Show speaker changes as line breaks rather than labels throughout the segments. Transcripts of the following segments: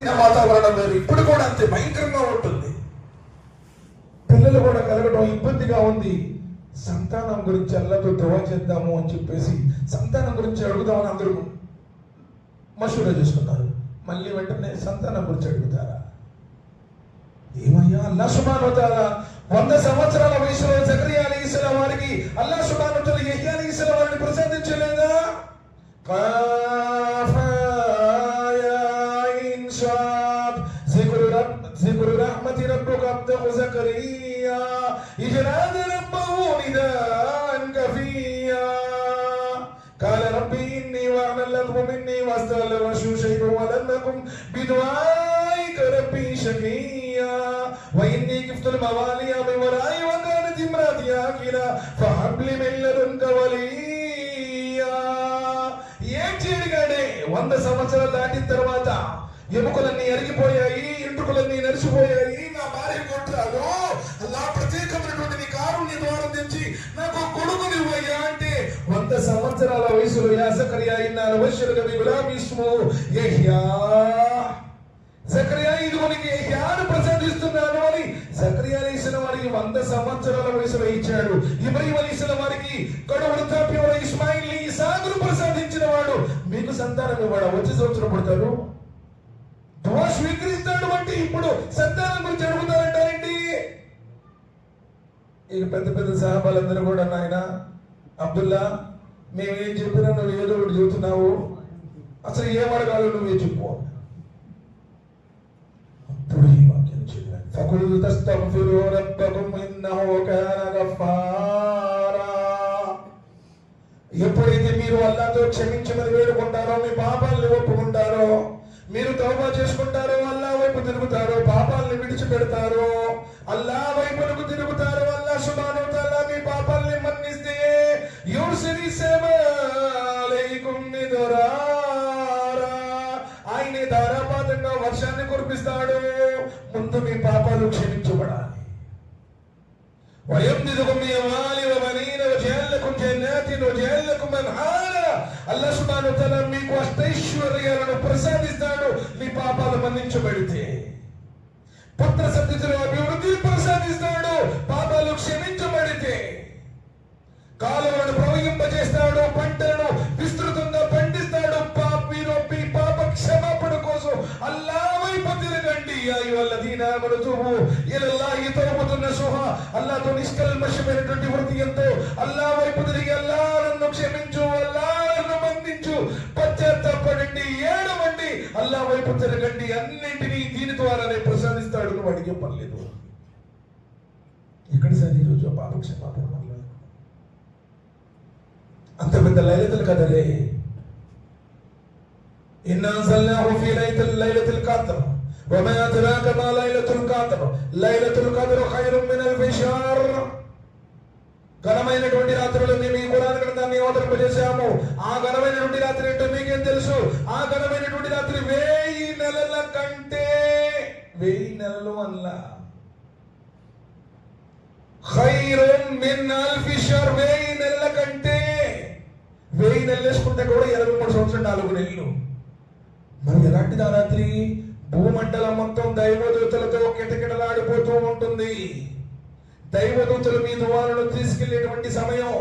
వాతావరణం వేరు. ఇప్పుడు కూడా అంతే భయంకరంగా ఉంటుంది. పిల్లలు కూడా కలగడం ఇబ్బందిగా ఉంది. సంతానం గురించి అల్లతో దువా చేద్దాము అని చెప్పేసి సంతానం గురించి అడుగుదామని అందరూ మషూరా చేసుకున్నారు. మళ్ళీ వెంటనే సంతానం గురించి అడుగుతారా? ఏమయ్యా, అల్లాహ్ సుబ్హానహు వ తఆలా 100 సంవత్సరాల వయసులో జకరియా అలైహిస్సలాం వారికి అల్లాహ్ సుబ్హానహు వ తఆలా యహ్యా అలైహిస్సలాం వారిని ప్రసాదించలేదా? ذكر رحمة ربك عبده زكريا إذ نادى ربه نداء خفيا قال ربي إني وهن العظم مني واستغل الرشد شيبا ولم أكن بدعائك ربي شقيا وإني خفت الموالي من ورائي وكانت امرأتي عاقرا فهب لي من لدنك وليا. ఏం చేయగానే 100 సంవత్సరాలు దాటిన తర్వాత ఎముకలన్నీ అరిగిపోయాయి, ఎంట్రుకలన్నీ నరిసిపోయాయి. నా భార్య కొట్టాడు, అలా ప్రత్యేకమైనటువంటి నీ కారుణ్య ద్వారా తెచ్చి నాకు కొడుకునివ్వయ్యా అంటే 100 సంవత్సరాల వయసులో యా జకరియా ఇన్నా నబషరుక బిగులాం ఇస్ముహు యహ్యా, జకరియా ఇదిగో నీకు యహ్యాను ప్రసాదిస్తున్నాను అని జకరియా అలైహిస్సలాం వారికి 100 సంవత్సరాల వయసులో ఇచ్చాడు. ఇబ్రాహీం అలైహిస్సలాం వారికి కడు వృద్ధాప్యంలో ఇస్మాయిల్ని ఇసాకును ప్రసాదించిన వాడు మీకు సంతానం ఇవ్వడా? వచ్చే సంవత్సరం పుడతారు, దువా స్వీకరిస్తాడు అంటే ఇప్పుడు సంతానం గురించి అడుగుతారంటారేంటి? ఇక పెద్ద పెద్ద సహాబాలందరూ కూడా నాయన అబ్దుల్లా మేమేం చెప్పినా నువ్వు ఏదో ఒకటి చెబుతున్నావు, అసలు ఏం అడగాలో నువ్వే చెప్పు. అప్పుడు ఈ వాక్యం చెప్పాను, ఫకుల్ తస్తగ్ఫిరు రబ్బకుమ్ ఇన్నహు కాన గఫారా. ఎప్పుడైతే మీరు అల్లాహ్తో క్షమించమని వేడుకుంటారో, మీ పాపాలను ఒప్పుకుంటారో, మీరు తౌబా చేసుకుంటారో, అల్లాహ్ వైపు తిరుగుతారో, పాపాలని విడిచిపెడతారో, అల్లాహ్ వైపునకు తిరుగుతారో, అల్లాహ్ సుబ్హానహు వ తఆలా మీ పాపాలని మన్నిస్తే యుర్సిలి సమాలైకుం మిదరారా, ఆయనే ధారాపాతంగా వర్షాన్ని కురిపిస్తాడు. ముందు మీ పాపాలు క్షమించబడాలి. వయమ్దిదుకుం బిఅమ్వాలి వబనీన వజఅల్ లకుం జన్నాతిన్ వజఅల్ లకుం అన్హారా. అల్లాహ్ సుబ్హానహు వ తఆలా మీకు అష్టైశ్వర్యాలను ప్రసాదిస్తాడు మీ పాపాలు మన్నించబడితే. పుత్ర సంతతిలో అభివృద్ధి ప్రసాదిస్తాడు పాపాలు క్షమించబడితే. కాలువలను ప్రవహింపజేస్తాడు, పంటలను విస్తృతంగా పండిస్తాడు. మీ పాప క్షమాపణ కోసం అల్లాహ్ వైపు తిరగండి. యా అయ్యుహల్లదీన ఆమను తూబు ఇలల్లాహి తౌబతున్ నసూహా. అల్లాహ్తో నిష్కల్మషమైనటువంటి హృదయంతో అల్లాహ్ వైపు తిరిగి, అల్లాహ్ నన్ను క్షమించు, అల్లాహ్ నన్ను మన్నించు, పశ్చాత్తాపడండి, ఏడవండి, అల్లాహ్ వైపు తిరగండి. అన్నింటినీ దీని ద్వారానే ప్రసాదిస్తాడు. నువ్వు అడిగే పని లేదు. ఎక్కడ సార్ ఈరోజు పాప క్షమాపణ వల్ల అంత పెద్ద లైలతుల్ కదరే. ఇన్నా అన్జల్నాహు ఫీ లైలతుల్ ఖద్ర్ వమా అద్రాక మా లైలతుల్ ఖద్ర్ లైలతుల్ ఖద్ర్ ఖైరుం మిన్ అల్ఫి షహర్. ఘనమైనటువంటి రాత్రులు మేము ఈ ఖురాన్ గ్రంథాన్ని అవతరింపజేశాము. ఆ ఘనమైనటువంటి రాత్రి ఏంటో మీకేం తెలుసు? ఆ ఘనమైనటువంటి రాత్రి 1000 నెలల కంటే, 1000 నెలలు అల్లా ఖైరుం మిన్ అల్ఫి షహర్, 1000 నెలల కంటే. 1000 నెలలు వేసుకుంటే కూడా 23 సంవత్సరాలు 4 నెలలు. మరి ఎలాంటిది ఆ రాత్రి? భూమండలం మొత్తం దైవదూతలతో కిటకిటలాడిపోతూ ఉంటుంది. దైవదూతలు మీ దువాలను తీసుకెళ్లేటువంటి సమయం,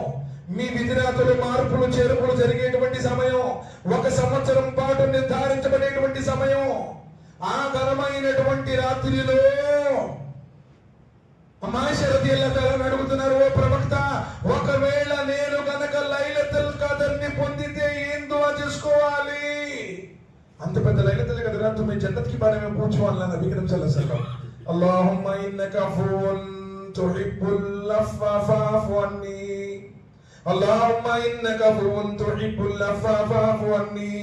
మీ విధిరాతులు మార్పులు చేర్పులు జరిగేటువంటి సమయం, 1 సంవత్సరం పాటు నిర్ధారించబడేటువంటి సమయం. ఆ ఘనమైనటువంటి రాత్రిలో అడుగుతున్నారు, ఓ ప్రవక్త, ఒకవేళ నేను గనక లైలతుల్ ఖద్ర్ని పొందితే ఏం దువా చేసుకోవాలి? అంత పెద్ద లైలతుల్ ఖద్ర్ రాత్రి మీ జన్నత్ కి బారే మే పూछो అల్లాహ్ నబీ కరీం సల్లల్లాహు అలైహి వసల్లం. అల్లాహుమ్మా ఇన్నక అఫూన్ తుహిబ్బుల్ అఫ్వ ఫఅఫు అన్నీ. అల్లాహుమ్మా ఇన్నక అఫూన్ తుహిబ్బుల్ అఫ్వ ఫఅఫు అన్నీ.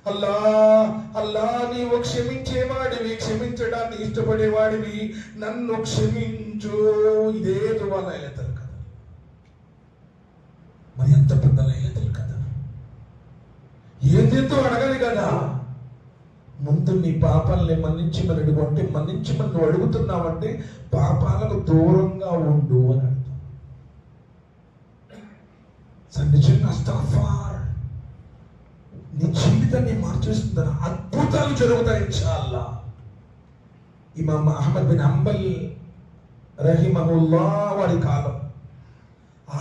అల్లాహ్ నీవు క్షమించేవాడివి, క్షమించడాన్ని ఇష్టపడేవాడివి, నన్ను క్షమించు. ఇదే దువా లైలతుల్ ఖద్ర్. మరి ఎంత పెద్ద లైలతుల్ ఖద్ర్, ఏందేంతో అడగాలి కదా. ముందు నీ పాపాలని మన్నించమని అడుగుంటే, మన్నించమని నువ్వు అడుగుతున్నావంటే పాపాలకు దూరంగా ఉండు అని అడుగుతావు. నిజంగా అస్తగ్ఫార్ నీ జీవితాన్ని మార్చేస్తుందని అద్భుతాలు జరుగుతాయి ఇన్షాల్లా. ఇమామ్ అహ్మద్ బిన్ హంబల్ రహిమహుల్లా వారి కాలం,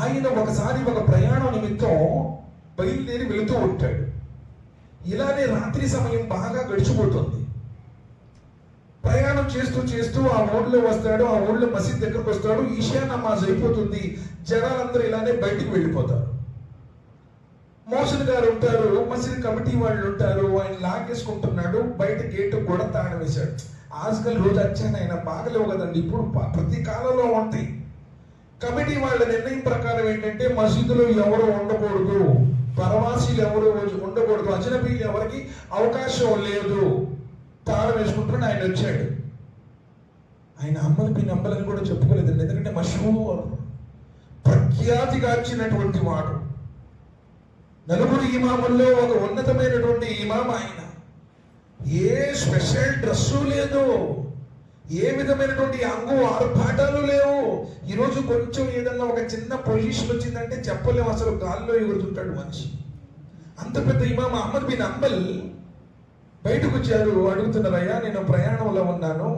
ఆయన ఒకసారి ఒక ప్రయాణం నిమిత్తం బయలుదేరి వెళుతూ ఉంటాడు. ఇలానే రాత్రి సమయం బాగా గడిచిపోతుంది. ప్రయాణం చేస్తూ చేస్తూ ఆ ఊళ్ళో వస్తాడు. ఆ ఊళ్ళో మసీద్ దగ్గరకు వస్తాడు. ఈషా నమాజ్ అయిపోతుంది. జనాలందరూ ఇలానే బయటికి వెళ్ళిపోతారు. మోసన్ గారు ఉంటారు, మసీద్ కమిటీ వాళ్ళు ఉంటారు. ఆయన లాగేసుకుంటున్నాడు. బయట గేటు కూడా తాళం వేశాడు. ఆజ్కల్ రోజు వచ్చాను, ఆయన బాగలేవు కదండి, ఇప్పుడు ప్రతి కాలంలో ఉంటాయి. కమిటీ వాళ్ళ నిర్ణయం ప్రకారం ఏంటంటే మసీదులో ఎవరు ఉండకూడదు, పరవాసీలు ఎవరు ఉండకూడదు, అజనబీలు ఎవరికి అవకాశం లేదు. తాళం వేసుకుంటున్నాడు. ఆయన వచ్చాడు. ఆయన అమ్మలు మీ నంబలని కూడా చెప్పుకోలేదండి, ఎందుకంటే మషహూర్, ప్రఖ్యాతిగాంచినటువంటి వాడు. నలుగురు ఇమాముల్లో ఒక ఉన్నతమైనటువంటి ఇమాం ఆయన. ఏ స్పెషల్ డ్రెస్సు లేదు, ఏ విధమైనటువంటి అంగు ఆర్భాటాలు లేవు. ఈరోజు కొంచెం ఏదన్నా ఒక చిన్న పొజిషన్ వచ్చిందంటే చెప్పలేము, అసలు గాల్లో ఎగురుతుంటాడు మనిషి. అంత పెద్ద ఇమాం అహ్మద్ బిన్ హంబల్ బయటకు వచ్చారు. అడుగుతున్నారు, అయ్యా నేను ప్రయాణంలో ఉన్నాను,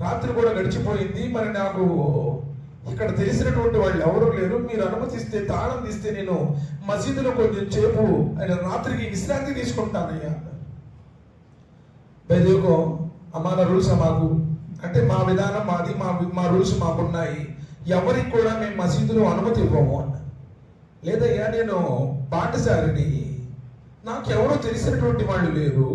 రాత్రి కూడా గడిచిపోయింది, మరి నాకు ఇక్కడ తెలిసినటువంటి వాళ్ళు ఎవరు లేరు, మీరు అనుమతిస్తే తాళం తీస్తే నేను మసీదులో కొంచెం సేపు ఆయన రాత్రికి విశ్రాంతి తీసుకుంటానయ్యా. బయదేకో అమ్మాన రూల్స్ మాకు అంటే మా విధానం మాది, మా రూల్స్ మాకున్నాయి, ఎవరికి కూడా మేము మసీదులో అనుమతి ఇవ్వము అన్న. లేదయ్యా నేను బాటసారిని, నాకెవరో తెలిసినటువంటి వాళ్ళు లేరు,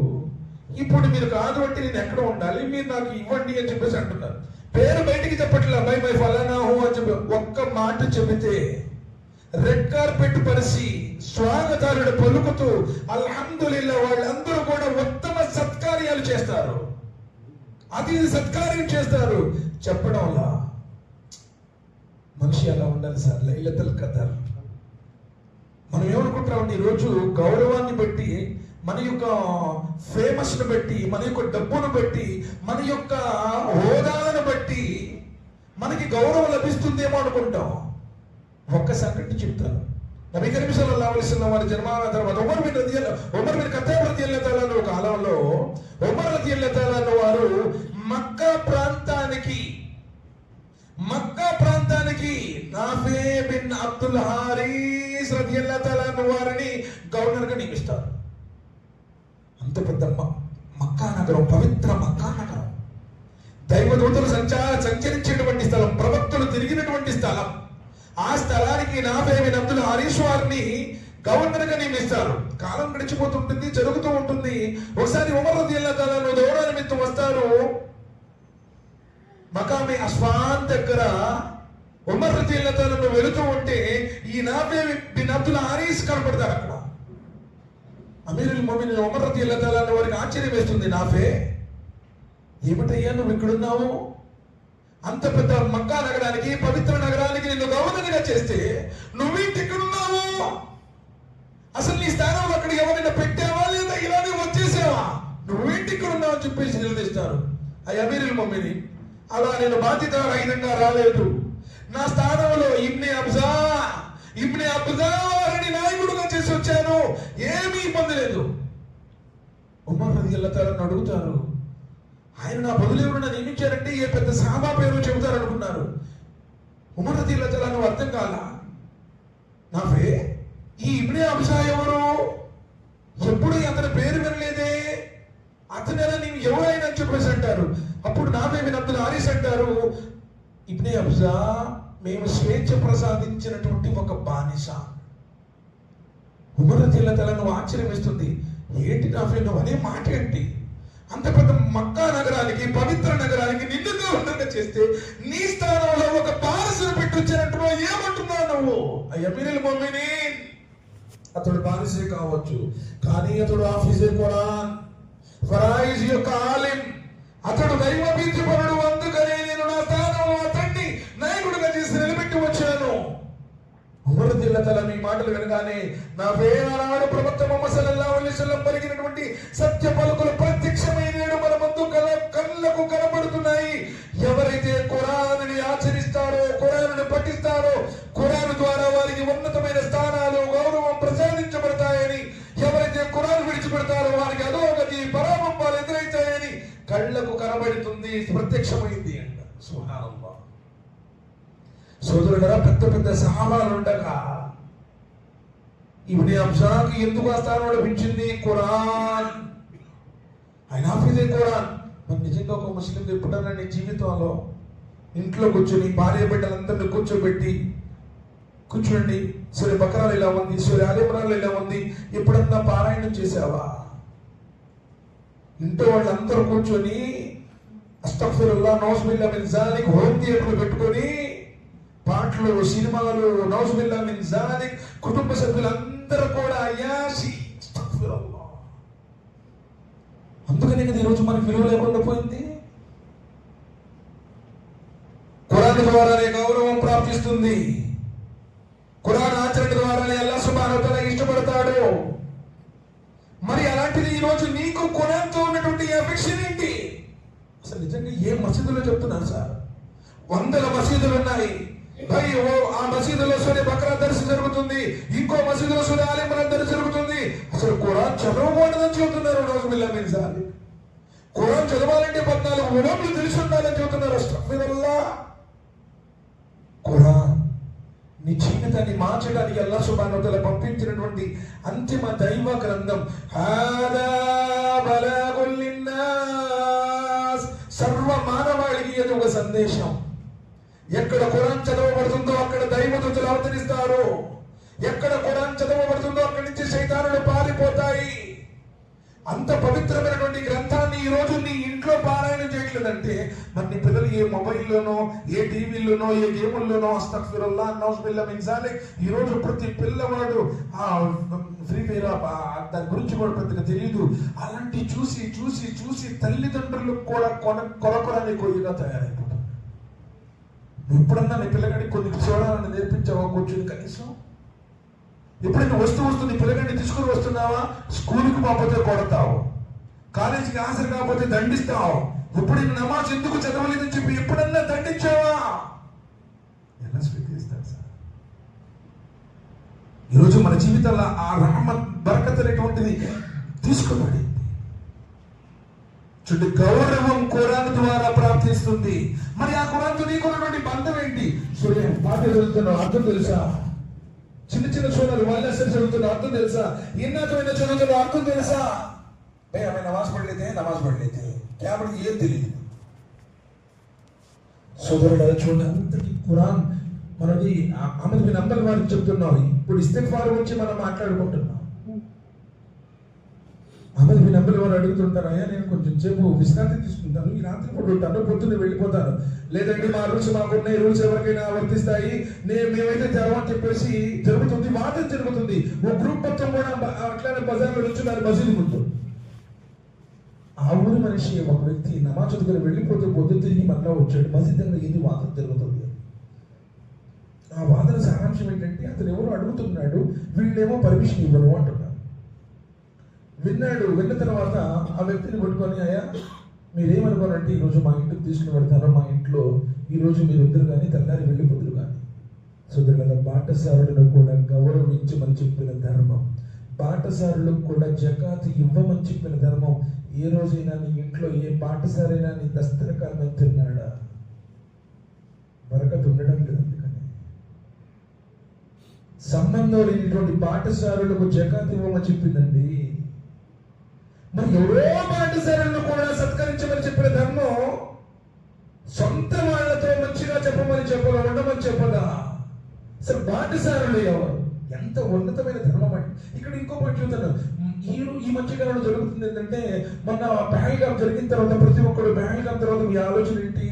ఇప్పుడు మీరు కాదు అంటే నేను ఎక్కడ ఉండాలి, మీరు నాకు ఇవ్వండి అని చెప్పేసి అంటున్నారు. పేరు బయటికి చెప్పట్లే, అబ్బాయి మై ఫలానాహు అని చెప్పి ఒక్క మాట చెబితే రెడ్ కార్పెట్ పరిచి స్వాగతాలను పలుకుతూ అల్హమ్దులిల్లా వాళ్ళందరూ కూడా ఉత్తమ సత్కార్యాలు చేస్తారు. అది సత్కార్యం చేస్తారు. చెప్పడంలా మనిషి అలా ఉండాలి సార్. లైలతుల్ ఖదర్ మనం ఏమనుకుంటామండి, ఈరోజు గౌరవాన్ని బట్టి, మన యొక్క ఫేమస్ను బట్టి, మన యొక్క డబ్బును బట్టి, మన యొక్క హోదాలను బట్టి మనకి గౌరవం లభిస్తుందేమో అనుకుంటాం. ఒక్క సంగతి చెప్తాను. నబీ కరీం సల్లల్లాహు అలైహి వసల్లం వారి జన్మదిన తర్వాత ఉమర్ బిన్ ఖత్తాబ్ రదియల్లాహు తాలా అను కాలంలో ఉమర్ రదియల్లాహు తాలా అను వారు మక్కా ప్రాంతానికి నాఫీ బిన్ అబ్దుల్ హారిస్ రదియల్లాహు తాలా అను వారిని గవర్నర్ గా నియమిస్తారు. అంత పెద్ద మక్కా నగరం, పవిత్ర మక్కా నగరం, దైవదూతలు సంచరించేటువంటి స్థలం, ప్రవక్తలు తిరిగినటువంటి స్థలం. ఆ స్థలానికి నాఫీ బిన్ అబ్దుల్ హారిస్ వారిని గవర్నర్ గా నియమిస్తారు. కాలం గడిచిపోతుంటుంది, జరుగుతూ ఉంటుంది. ఒకసారి ఉమర్ రదియల్లాహు తాలా అను దౌరా నిమిత్తం వస్తారు. మకామి అస్ఫాన్ దగ్గర ఉమర్ రదియల్లాహు తాలా అను వెళుతూ ఉంటే ఈ నాఫీ బిన్ అబ్దుల్ హారిస్ కనపడతారు అక్కడ. అమీరుల్ ముమినీన్ ఉమర్ రదియల్లాహు తాలా అను వారికి ఆశ్చర్యం వేస్తుంది. నాఫీ, ఏమిటయ్యా నువ్వు ఇక్కడున్నావు? అంత పెద్ద మక్కా నగరానికి, పవిత్ర నగరానికి నిన్ను గవర్నర్గా చేస్తే నువ్వేంటి ఇక్కడున్నావు? అసలు నీ స్థానంలో అక్కడ ఎవరైనా పెట్టావా లేదా ఇలానే వచ్చేసావా? నువ్వేంటి ఇక్కడ ఉన్నావు అని చెప్పేసి నిలదీస్తారు. అయ్యా అమీరుల్ ముమినీన్, అలా నేను బాధ్యతారహితంగా రాలేదు. నా స్థానంలో ఇబ్నే అబ్జా వారిని నాయకుడుగా చేసి వచ్చాను, ఏమీ ఇబ్బంది లేదు. ఉమర్ రదియల్లాహు తాలా అడుగుతారు, ఆయన నా బదులు ఎవరైనా నియమించారంటే ఏ పెద్ద సహాబా పేరు చెబుతారు అనుకున్నారు. ఉమర్ రదియల్లాహు తాలా అను అర్థం కాల. నాఫీ, ఈ ఇబ్నే అబ్జా ఎవరు? ఎప్పుడు అతని పేరు వినలేదే, అతనేనా నీవు ఎవరైనా అని చెప్పేసి అంటారు. అప్పుడు నాఫీ బిన్ అబ్దుల్ హారిస్ అంటారు, ఇబ్నే అబ్జా మేము స్వేచ్ఛ ప్రసాదించినటువంటి ఒక బానిస. ఉమర్ రదియల్లాహు తాలా నువ్వు ఆశ్చర్యం వేస్తుంది. ఏంటి నాఫీ నువ్వు అనే మాట ఏంటి? అంత పెద్ద మక్కా నగరానికి, పవిత్ర నగరానికి నిన్ను గవర్నర్గా చేస్తే నీ స్థానంలో ఒక బానిసను పెట్టొచ్చినట్టు ఏమంటున్నావు నువ్వు? అమీరుల్ ముమినీన్, అతడు బానిసే కావచ్చు, కానీ అతడు హాఫిజే ఖురాన్, ఫరాయిజ్ యొక్క ఆలిం, అతడు దైవభీతిపరుడు. అందుకనే నేను నా స్థానంలో అతన్ని నాయకుడిగా చేసి నిలబెట్టి వచ్చాను. ఉమర్ రదియల్లాహు తాలా ఈ మాటలు వినగానే నా పేరాడు ప్రవక్త ముహమ్మద్ సల్లల్లాహు అలైహి వసల్లం పలికినటువంటి సత్య పలుకులు ప్రత్యక్షమైన మన ముందు కళ్ళకు కనబడుతున్నాయి. ఎవరైతే ఖురాన్ని ఆచరిస్తారో, ఖురాన్ని పఠిస్తారో, ఖురాన్ ద్వారా వారికి ఉన్నతమైన స్థానాలు, గౌరవం ప్రసాదించబడతాయని ఎవరైతే ఖురాన్ కళ్ళకు కనబడుతుంది, ప్రత్యక్షమైంది అంట. సుబ్హానల్లాహ్. సోదరులారా, పెద్ద పెద్ద సహాబాలు ఉండగా ఇబ్నే అబ్జాకి ఎందుకు ఆ స్థానం లభించింది? ఖురాన్. ఆయన హాఫీజే ఖురాన్. మరి నిజంగా ఒక ముస్లిం ఎప్పుడన్నా నీ జీవితంలో ఇంట్లో కూర్చొని భార్య బిడ్డలందరినీ కూర్చోబెట్టి, కూర్చోండి, సూర్య బకరాలు ఇలా ఉంది, సూర్య ఆలి ఇమ్రాన్ ఇలా ఉంది, ఎప్పుడన్నా పారాయణం చేసావా? ఇంట్లో వాళ్ళందరూ కూర్చొని అస్తగ్ఫిరుల్లాహ్ నౌజుబిల్లాహ్ మిన్ జాలిక్ హోమ్ థియేటర్లు పెట్టుకొని పాటలు, సినిమాలు, నౌజుబిల్లాహ్ మిన్ జాలిక్, కుటుంబ సభ్యులందరూ కూడా అయాసి అస్తగ్ఫిరుల్లాహ్. అందుకనే కదా ఈరోజు మనకు విలువ లేకుండా పోయింది. ఖురాన్ ద్వారానే గౌరవం ప్రాప్తిస్తుంది. ఖురాన్ ఆచరణ ద్వారానే అల్లాహ్ సుబ్హానహు వ తఆలా ఇష్టపడతాడు. మరి అలాంటిది ఈరోజు నీకు ఖురాన్తో ఉన్నటువంటి ఎఫెక్షన్ ఏంటి? అసలు నిజంగా ఏ మసీదులో చెప్తున్నారు సార్? 100 మసీదులు ఉన్నాయి. ఆ మసీదులో సూర్య బకరా దర్శనం జరుగుతుంది, ఇంకో మసీదులో సూర్య ఆలి ఇమ్రాన్ దర్శనం జరుగుతుంది. అసలు ఖురాన్ చదవకూడదని చెబుతున్నారు. నౌజుబిల్లాహ్ మిన్ జాలిక్. ఖురాన్ చదవాలంటే 14 ఉలూములు తెలిసి ఉండాలని చెబుతున్నారు. అస్తగ్ఫిరుల్లాహ్. ఖురాన్ నీ జీవితాన్ని మార్చడానికి అల్లాహ్ సుబ్హానహు వ తఆలా పంపించినటువంటి అంతిమ దైవ గ్రంథం. హాదా బలాగుల్ లిన్నాస్. సర్వ మానవాళికి అది ఒక సందేశం. ఎక్కడ ఖురాన్ చదవబడుతుందో అక్కడ దైవదూతలు అవతరిస్తారు. ఎక్కడ ఖురాన్ చదవబడుతుందో అక్కడి నుంచి శైతానులు పారిపోతాయి. అంత పవిత్రమైనటువంటి గ్రంథాన్ని ఈ రోజు నీ ఇంట్లో పారాయణం చేయట్లేదంటే మరి నీ పిల్లలు ఏ మొబైల్లోనో, ఏ టీవీలోనో, ఏ గేముల్లోనో అస్తగ్ఫిరుల్లాహ్ నౌజుబిల్లాహ్ మిన్ జాలిక్. ఈ రోజు ప్రతి పిల్లవాడు ఆ ఫ్రీ ఫైర్ దాని గురించి కూడా పెద్దగా తెలియదు. అలాంటి చూసి చూసి చూసి తల్లిదండ్రులు కూడా కొరకొరని కొయ్యగా తయారైపోతారు. ఎప్పుడన్నా నీ పిల్లగాడికి కొన్ని చూడాలని నేర్పించావా కూర్చుని? కనీసం ఎప్పుడైనా వస్తుంది పిల్లగాడిని తీసుకుని వస్తున్నావా? స్కూల్కి పోతే కొడతావు, కాలేజీకి హాజరు కాకపోతే దండిస్తావు. ఎప్పుడైనా నమాజ్ ఎందుకు చదవలేదని చెప్పి ఎప్పుడన్నా దండించావా? ఎలా స్వీకరిస్తారు సార్? ఈరోజు మన జీవితంలో ఆ రహమత్ బరకత్ అనేటువంటిది తీసుకోబడింది. చూడండి, గౌరవం ఖురాన్ ద్వారా ప్రాప్తిస్తుంది. మరి ఆ ఖురాన్తో నీకున్నటువంటి బంధం ఏంటి? సూర్య పాట చదువుతున్నావు, అర్థం తెలుసా? చిన్న చిన్న సోదరులు వాళ్ళ చదువుతున్న అర్థం తెలుసా? ఇన్నాతమైన చదువుతున్న అర్థం తెలుసా? हमें नमाज पढ़ लेते हैं क्या बड़ी ये తెలియదు. సోదరులారా, చూడండి, అంతటి ఖురాన్ మనది అహ్మద్ బిన్ హంబల్ వారికి చెప్తున్నాం. ఇప్పుడు ఇస్తిగ్ఫార్ గురించి మనం మాట్లాడుకుంటున్నాం. అహ్మద్ బిన్ హంబల్ వారు అడుగుతుంటారు, అయ్యా నేను కొంచెం సేపు విశ్రాంతి తీసుకుంటాను, ఈ రాత్రి పూట ఉంటాను, పొద్దున్నే వెళ్ళిపోతాను. లేదండి మా రూల్స్ మాకున్నాయి, రూల్స్ ఎవరికైనా వర్తిస్తాయి, మేమైతే తెరవని చెప్పేసి జరుగుతుంది, వాదన జరుగుతుంది. ఓ గ్రూప్ మొత్తం కూడా అట్లానే బజార్లో నుంచున్నారు మసీదు ముందు. ఆ ఊరి మనిషి ఒక వ్యక్తి నమాజ్ చదువుకుని వెళ్ళిపోతూ పొద్దు తిరిగి మళ్ళా వచ్చాడు. మసీద్ దగ్గర ఏది వాదన జరుగుతుంది. ఆ వాదన సారాంశం ఏంటంటే, అతను ఎవరో అడుగుతున్నాడు, వీళ్ళేమో పర్మిషన్ ఇవ్వను అంటున్నారు. విన్న తర్వాత ఆ వ్యక్తిని పట్టుకొని, అయ్యా మీరేమనుకోనంటే ఈరోజు మా ఇంటికి తీసుకుని వెళ్తారో, మా ఇంట్లో ఈరోజు మీరు ఇద్దరు కానీ తెల్లారి వెళ్ళిపోతురు కానీ. సోదరుల, బాటసారులను కూడా గౌరవించమని చెప్పిన ధర్మం, బాటసారులకు కూడా జకాత్ ఇవ్వమని చెప్పిన ధర్మం. ఏ రోజైనా నీ ఇంట్లో ఏ బాటసారైనా నీ దస్తరకాలను తిన్నాడా? బరకత్ ఉండడం లేదు. అందుకని సంబంధం లేనిటువంటి బాటసారులకు జకాత్ ఇవ్వమని చెప్పిందండి. మరి ఎవరో బాటసారులను కూడా సత్కరించమని చెప్పిన ధర్మం సొంత వాళ్ళతో మంచిగా చెప్పమని చెప్పదా, ఉండమని చెప్పదా? అసలు బాటసారులు ఎవరు? ఎంత ఉన్నతమైన ధర్మం అండి. ఇక్కడ ఇంకో పాయింట్ చూద్దాం. ఈ మధ్యకాలంలో జరుగుతుంది ఏంటంటే, మొన్న పహల్గామ్ జరిగిన తర్వాత ప్రతి ఒక్కరు పహల్గామ్ తర్వాత మీ ఆలోచన ఏంటి?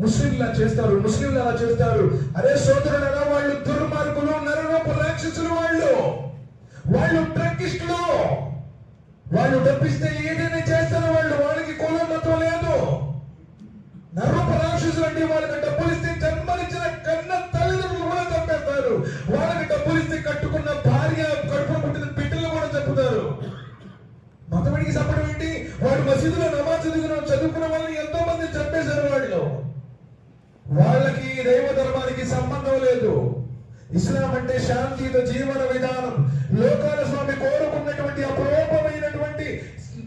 ముస్లింలు అలా చేస్తారు, ముస్లింలు అలా చేస్తారు. అరే సోదరులారా, వాళ్ళు దుర్మార్గులు, నరరూప రాక్షసులు, వాళ్ళు ట్రక్కిస్టులు, వాళ్ళు డబ్బిస్తే ఏదైనా చేస్తారు. వాళ్ళకి కులం మతం లేదు. నరరూప రాక్షసులు అంటే వాళ్ళకి డబ్బులు ఇస్తే జన్మనిచ్చిన కన్న తల్లిదండ్రులు కూడా చంపేస్తారు. వాళ్ళకి డబ్బులు ఇస్తే కట్టుకున్న భార్య, కడుపులో పుట్టిన బిడ్డలు కూడా చంపుతారు. మతమిడికి చెప్పడం ఏంటి? వాడు మసీదులో నమాజ్ చదువుకున్న వాళ్ళని ఎంతో మంది చంపేశారు. వాళ్ళకి దైవ ధర్మానికి సంబంధం లేదు. ఇస్లాం అంటే శాంతియుత జీవన విధానం. లోకాల స్వామి కోరుకున్నటువంటి అపరూపమైనటువంటి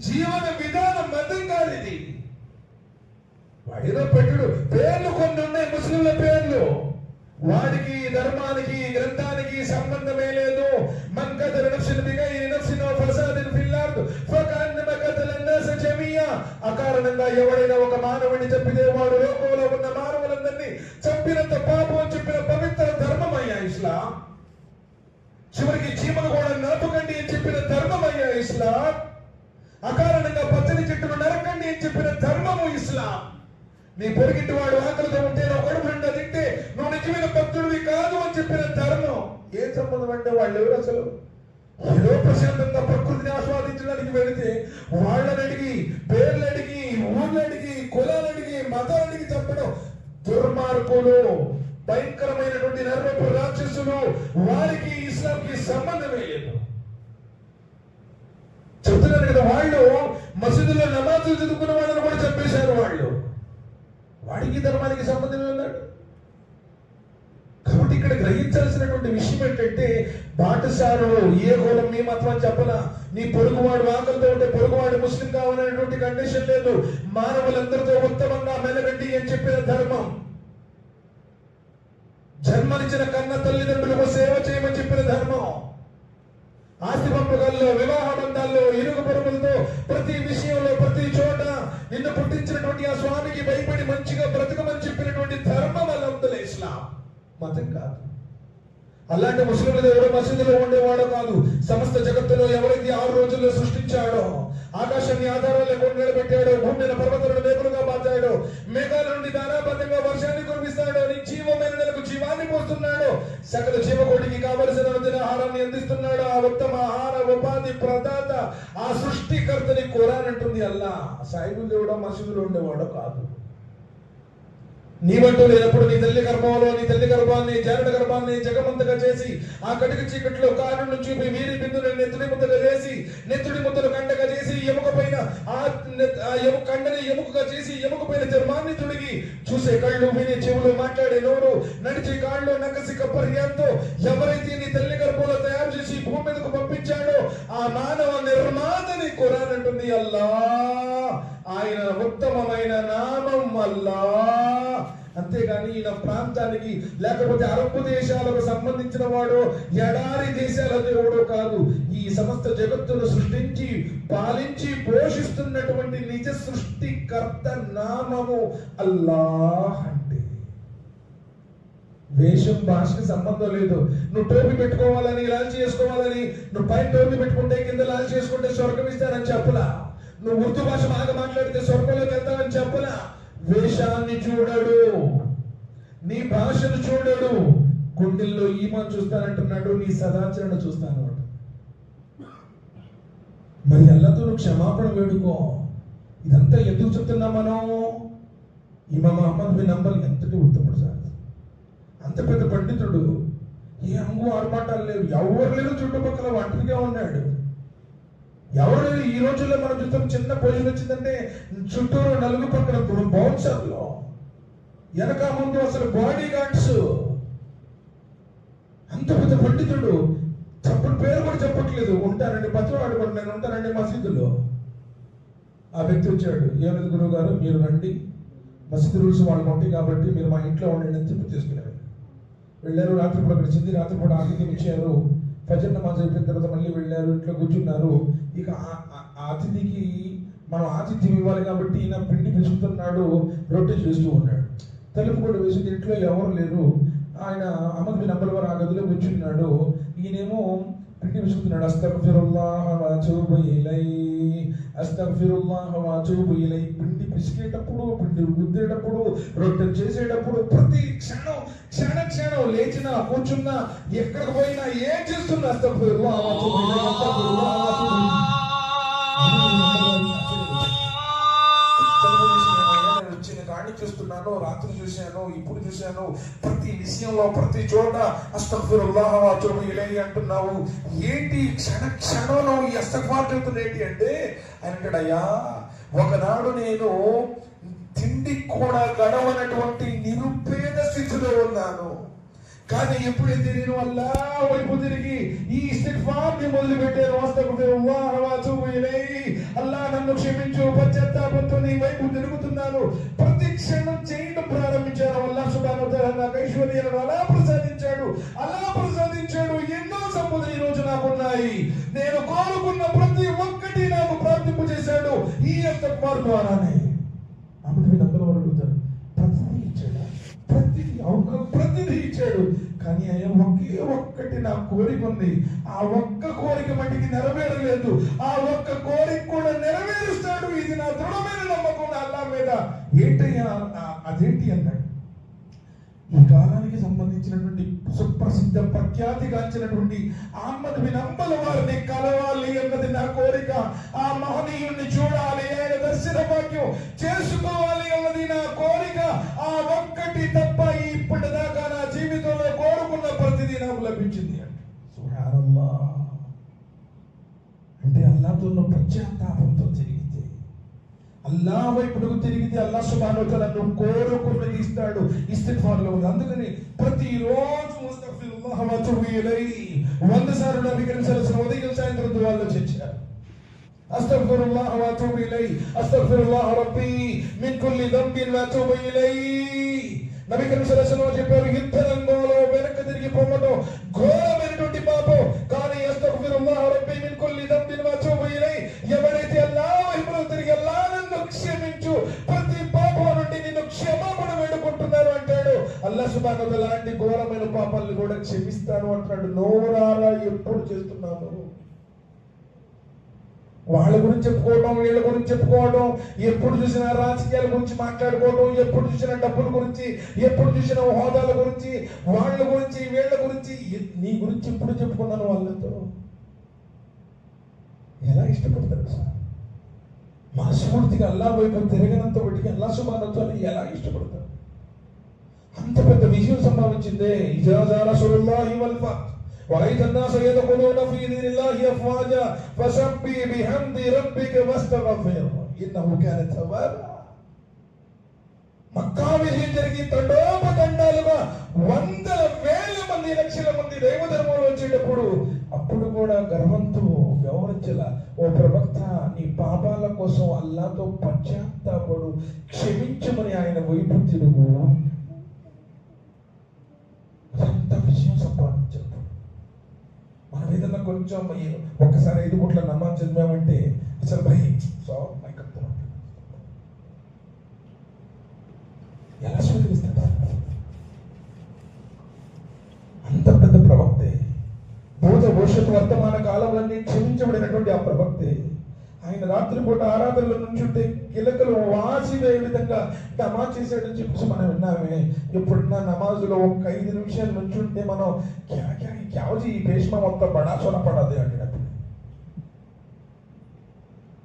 జీవన విధానం, మతం కాదు ఇది. వాడేదో పెట్టడు. పేర్లు కొన్ని ఉన్నాయి ముస్లింల పేర్లు. వాడికి ధర్మానికి గ్రంథానికి సంబంధమే లేదు. మన్ కతల నఫ్సన్ బిగైరి నఫ్సిన్ వ ఫసాదిన్ ఫిల్ అర్ద్ ఫకన్నమ కతల అన్నాస జమీయా. అకారణంగా ఎవడైనా ఒక మానవుడిని చంపితే వాడు లోకంలో ఉన్న మానవులందరినీ చంపినంత పాపం అని చెప్పిన పవిత్ర ధర్మమయ్యా ఇస్లాం. చివరికి చీమను కూడా నరపకండి అని చెప్పిన ధర్మమయ్యా ఇస్లాం. అకారణంగా పచ్చని చెట్టును నరకండి అని చెప్పిన ధర్మము ఇస్లాం. నీ పొరిగింటి వాడు ఆకలితో ఉంటే నా కడుపు నిండా తింటే నువ్వు నిజమైన భక్తుడివి కాదు అని చెప్పిన ధర్మం. ఏ సంబంధం అంటే వాళ్ళు ఎవరు అసలు? ఏదో ప్రశాంతంగా ప్రకృతిని ఆస్వాదించడానికి వెళితే వాళ్ళని అడిగి, పేర్లు అడిగి, ఊర్లు అడిగి, కులాలు అడిగి, మతాలు అడిగి చంపడం దుర్మార్గులు, భయంకరమైనటువంటి నరరూప రాక్షసులు. వారికి ఇస్లాంకి సంబంధమే లేదు. చెప్తున్నారు కదా, వాళ్ళు మసీదులో నమాజులు చదువుకున్న వాళ్ళని కూడా చంపేశారు. వాడికి ధర్మానికి సంబంధమే ఉన్నాడు. కాబట్టి ఇక్కడ గ్రహించాల్సినటువంటి విషయం ఏంటంటే, బాటసారులు ఏ కులం మీ మతం అని చెప్పలా. నీ పొరుగువాడు ఆకలితో ఉంటే పొరుగువాడు ముస్లిం కావాలనేటువంటి కండిషన్ లేదు. మానవులందరితో ఉత్తమంగా మెలగండి అని చెప్పిన ధర్మం. జన్మనిచ్చిన కన్న తల్లిదండ్రులకు సేవ చేయమని చెప్పిన ధర్మం. ఆస్తి పంపకాల్లో, వివాహ బంధాల్లో, ఇరుగు పొరుగులతో ప్రతి విషయంలో, ప్రతి చోట నిన్ను పుట్టించినటువంటి ఆ స్వామికి భయపడి మంచిగా బ్రతకమని చెప్పినటువంటి ధర్మం అల్లందులే ఇస్లాం, మతం కాదు. అలాంటి ముస్లింల దేవుడు మసీదులో ఉండేవాడో కాదు. సమస్త జగత్తులో ఎవరైతే 6 రోజుల్లో సృష్టించాడో, ఆకాశాన్ని ఆధారాలు లేకుండా నిలబెట్టాడో, భూమిని పర్వతాలను మేకులుగా మార్చాడో, మేఘాల నుండి ధారాబద్ధంగా వర్షాన్ని కురిపిస్తాడో, నిర్జీవమైన నెలకు జీవాన్ని పోస్తున్నాడో, సకల జీవకోటికి కావలసిన ఆహారాన్ని అందిస్తున్నాడు. ఆ ఉత్తమ ఆహార ఉపాధి ప్రదాత, ఆ సృష్టికర్తని ఖురాన్ అంటుంది. అల్లా సాయిబుల్ దేవుడో మసీదులో ఉండేవాడో కాదు. నీవంటూ లేనప్పుడు నీ తల్లి గర్భంలో, నీ తల్లి గర్భాన్ని, జారుడ గర్భాన్ని జగమంతగా చేసి, ఆ కటిక చీకట్లో కారును చూపి వీరి బిందుని నెత్తుడి ముద్దగా చేసి, నెత్తుడి ముద్దలు కండగా చేసి, ఎముక పైన కండని ఎముకగా చేసి, ఎముక పైన చర్మాన్ని తొడిగి, చూసే కళ్ళు, వినే చెవులు, మాట్లాడే నోరు, నడిచే కాళ్ళు, నకసి కప్పర్యంతో ఎవరైతే నీ తల్లి గర్భంలో తయారు చేసి భూమి మీదకు పంపించాడో ఆ మానవ నిర్మాతని ఖురాన్ అంటుంది. అల్లా ఆయన ఉత్తమమైన నామం అల్లా. అంతేగాని ఈయన ప్రాంతానికి లేకపోతే అరబ్బు దేశాలకు సంబంధించిన వాడు, ఎడారి దేశాల దేవుడు కాదు. ఈ సమస్త జగత్తును సృష్టించి పాలించి పోషిస్తున్నటువంటి నిజ సృష్టికర్త నామము అల్లాహ్. అంటే వేషం భాషకి సంబంధం లేదు. నువ్వు టోపీ పెట్టుకోవాలని, లాల్చి చేసుకోవాలని, నువ్వు పైన టోపీ పెట్టుకుంటే కింద లాల్చి చేసుకుంటే స్వర్గం ఇస్తానని చెప్పలా. నువ్వు ఉర్దూ భాష బాగా మాట్లాడితే స్వర్గంలోకి వెళ్తావని చెప్పలా. వేషాన్ని చూడడు, నీ భాషను చూడడు, గుండెల్లో ఈమాన్ చూస్తానంటున్నాడు, నీ సదాచరణ చూస్తాను. మరి అల్లాతో నువ్వు క్షమాపణ వేడుకో. ఇదంతా ఎందుకు చెప్తున్నా మనం? ఇమామ్ అహ్మద్ బిన్ హంబల్ ఎంతటి ఉత్తముడు సార్, అంత పెద్ద పండితుడు, ఏ అంగు ఆర్పాటాలు లేవు, ఎవరు లేరు చుట్టుపక్కల, ఒంటరిగా ఉన్నాడు. ఎవరు ఈ రోజుల్లో మనం చూస్తాం, చిన్న పొజిషన్ వచ్చిందంటే చుట్టూరు నలుగు పక్కన బౌన్సర్లో, వెనక ముందు అసలు బాడీ గార్డ్స్. అంత పెద్ద పండితుడు, చప్పుడు పేరు కూడా చెప్పట్లేదు. ఉంటానండి పచ్చవాడు, నేను ఉంటానండి మసీదులో. ఆ వ్యక్తి వచ్చాడు, ఏమైంది గురువు గారు, మీరు రండి, మసీదు రూల్స్ వాళ్ళకి ఉంటాయి కాబట్టి మీరు మా ఇంట్లో ఉండండి అని చెప్పి తీసుకున్నారు. వెళ్ళారు, రాత్రిపూట గడిచింది, రాత్రిపూట ఆతిథ్యం ఇచ్చారు. ఫజర్ నమాజ్ అయిపోయిన తర్వాత మళ్ళీ వెళ్ళారు, ఇంట్లో కూర్చున్నారు. ఇక అతిథికి మనం ఆతిథ్యం ఇవ్వాలి కాబట్టి ఈయన పిండి పిసుకుతున్నాడు, రొట్టె చేస్తూ ఉన్నాడు. తలుపు కూడా వేసి ఇంట్లో ఎవరు లేరు. ఆయన అహ్మద్ బిన్ హంబల్ వారు ఆ గదిలో కూర్చున్నాడు. ఈయనేమో పిండి పిసుకుతున్నాడు. అస్తగ్ఫిరుల్లాహ్ వ అతూబు ఇలైహి, అస్తగ్ఫిరుల్లాహ్ వ అతూబు ఇలైహి. పిండి పిసికేటప్పుడు, పిండి గుద్దేటప్పుడు, రొట్టెలు చేసేటప్పుడు ప్రతి క్షణం క్షణం లేచినా, కూర్చున్నా, ఎక్కడికి పోయినా, ఏం చేస్తున్నా అస్తగ్ఫిరుల్లాహ్ వ అతూబు ఇలైహి, అస్తగ్ఫిరుల్లాహ్ వ అతూబు ఇలైహి. చూస్తున్నాను, రాత్రి చూశాను, ఇప్పుడు చూశాను, ప్రతి విషయంలో ప్రతి చోట అస్తగ్ఫిరుల్లాహ్ వ అతూబు ఇలైహి అంటున్నావు. ఏంటి క్షణంలో ఈ అస్తగ్ఫార్ చెబుతున్న ఏంటి అంటే, ఆయన అంటాడు, అయ్యా ఒకనాడు నేను తిండి కూడా గడవనటువంటి నిరుపేద స్థితిలో ఉన్నాను. కానీ ఎప్పుడైతే నేను అల్లాహ్ వైపు తిరిగి ఈ ఇస్తిగ్ఫార్ ని మొదలు పెట్టాను, అస్తగ్ఫిరుల్లాహ్ వ అతూబు ఇలైహి, అల్లాహ్ నన్ను క్షమించు, పశ్చాత్తాపంతో నీ వైపు తిరుగుతున్నాను, ప్రతి క్షణం చేయడం ప్రారంభించాను. అల్లాహ్ సుబ్హానహు వ తఆలా నాకు ఐశ్వర్యాలను అలా ప్రసాదించాడు. ఎన్నో సంపదలు ఈ రోజు నాకున్నాయి. నేను కోరుకున్న ప్రతి ఒక్కటి నాకు ప్రాప్తింపు చేశాడు ఈ ఇస్తిగ్ఫార్ ద్వారానే. అప్పుడు వీళ్ళందరూ అడుగుతారు, ప్రతిదీ ఇచ్చాడా? ప్రతిదీ ఇచ్చాడు, కానీ ఆయన ఒకే ఒక్కటి నా కోరిక ఉంది. ఆ ఒక్క కోరిక మట్టికి నెరవేరలేదు. ఆ ఒక్క కోరిక కూడా నెరవేరుస్తాడు. ఇది నా దృఢమైన నమ్మకం అల్లాహ్ మీద. ఏంటయ్యా అదేంటి అన్నాడు. ఈ కాలానికి సంబంధించినటువంటి సుప్రసిద్ధ ప్రఖ్యాతిగాంచినటువంటి అహ్మద్ బిన్ హంబల్ వారిని కలవాలి అన్నది నా కోరిక. ఆ మహనీయుణ్ణి చూడాలి, ఆయన దర్శన భాగ్యం చేసుకోవాలి అన్నది నా కోరిక. ఆ ఒక్కటి తప్ప ఇప్పటిదాకా నా జీవితంలో కోరుకున్న ప్రతిదీ నాకు లభించింది అంటే సుబ్హానల్లాహ్. అంటే అల్లాహ్తో పశ్చాత్తాపంతో తిరిగితే, అల్లాహ్ వైపుకు తిరిగితే అల్లాహ్ సుబ్హానహు వ తఆలా నువ్వు కోరుకున్నది ఇస్తాడు. ఇస్తిగ్ఫార్ లో ఉంది. అందుకని ప్రతిరోజు అస్తగ్ఫిరుల్లాహ్ వ అతూబు ఇలైహి 100 సార్లు నబీ కరీం సల్లల్లాహు అలైహి వసల్లం ఉదయం సాయంత్రం దుఆలో చేశారు. అస్తగ్ఫిరుల్లాహ్ వ అతూబు ఇలైహి, అస్తగ్ఫిరుల్లాహ్ రబ్బీ మిన్ కుల్లి దంబిన్ వ అతూబు ఇలైహి. నబీ కరీం సల్లల్లాహు అలైహి వసల్లం చెప్పారు, యుద్ధ రంగంలో వెనక్కి తిరిగి పొమ్మటం ఘోరమైనటువంటి పాపం. కానీ అస్తగ్ఫిరుల్లాహ్ రబ్బీ మిన్ కుల్లి దంబిన్ వ అతూబు ఇలైహి, ఎవరైతే అల్లాహ్ వైపు తిరిగి అల్లాహ్ నన్ను క్షమించు, ప్రతి పాపం నుండి నిన్ను క్షమాపణ వేడుకుంటున్నారు అంటాడు. అల్లాహ్ సుబ్హానహు వ తఆలా లాంటి ఘోరమైన పాపాలను కూడా క్షమిస్తాను అంటాడు. నోరారా ఎప్పుడు చేస్తున్నాను? వాళ్ళ గురించి చెప్పుకోవడం, వీళ్ళ గురించి చెప్పుకోవడం, ఎప్పుడు చూసినా రాజకీయాల గురించి మాట్లాడుకోవడం, ఎప్పుడు చూసినా డబ్బుల గురించి, ఎప్పుడు చూసినా హోదాల గురించి, వాళ్ళ గురించి, వీళ్ళ గురించి. నీ గురించి ఎప్పుడు చెప్పుకున్నాను వాళ్ళతో? ఎలా ఇష్టపడతారు సార్? మనస్ఫూర్తిగా అల్లాహ్ వైపు తిరగనంత వాటికి అల్లాహ్ సుబ్హానహు వ తఆలా ఎలా ఇష్టపడతారు? అంత పెద్ద విజయం సంభవించిందే. ఇజా జా రసూలుల్లాహి వల్ ఫత్ ورأيت الناس يدخلون في دين الله أفواجا فسبح بحمد ربك واستغفره إنه كان توابا. మక్కా విజయం జరిగి తండోపతండాలుగా వందల వేల మంది, లక్షల మంది దైవ ధర్మంలో వచ్చేటప్పుడు అప్పుడు కూడా గర్వంతో వ్యవహరించాల, ఓ ప్రవక్త నీ పాపాల కోసం అల్లాహ్తో పశ్చాత్తాపడు, క్షమించమని ఆయన వైపు తిరుగు. ఎంత విషయం సంపాదించారు. మనం ఏదన్నా కొంచెం ఒక్కసారి 5 పూట్ల నమాజ్ చదివామంటే అసలు భయం ఎలా స్వీకరిస్తాడు? అంత పెద్ద ప్రవక్తే, భూత భవిష్యత్తు వర్తమాన కాలంలన్నీ క్షమించబడినటువంటి ఆ ప్రవక్తే ఆయన రాత్రిపూట ఆరాధనలో నుంచుంటే కిలకలు వాసివే విధంగా నమాజ్ చేశాడని చెప్పేసి మనం విన్నామే. ఎప్పుడున్నా నమాజులో ఒక 5 నిమిషాలు నుంచుంటే మనం క్యావజీ ఈ భీష్మ మొత్తం బడా సొనపడదు అంటాడు.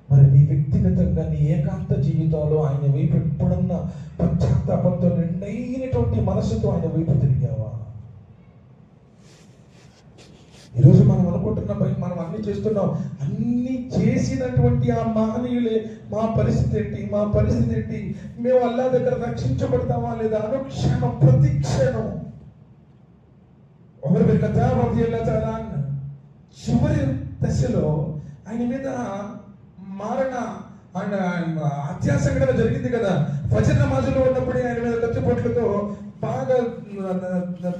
మరి నీ వ్యక్తిగతంగా నీ ఏకాంత జీవితంలో ఆయన వైపు ఎప్పుడన్నా పశ్చాత్తాపంతో నిండైనటువంటి మనసుతో ఆయన వైపు తిరిగావా? ఈరోజు మనం అనుకుంటున్న మనం అన్ని చేస్తున్నాం, అన్ని చేసినటువంటి ఆ మహనీయులే మా పరిస్థితి ఏంటి? మేము అల్లాహ్ దగ్గర రక్షించబడతామా లేదా? అనుక్షణం ప్రతి క్షణం. ఉమర్ బిన్ ఖత్తాబ్ రలియల్లాహు తఆలా అన్హు చివరి దశలో ఆయన మీద మారణ హత్యా సంఘటన జరిగింది కదా. ఫజర్ నమాజులో ఉన్నప్పుడు ఆయన మీద కత్తిపోట్లతో బాగా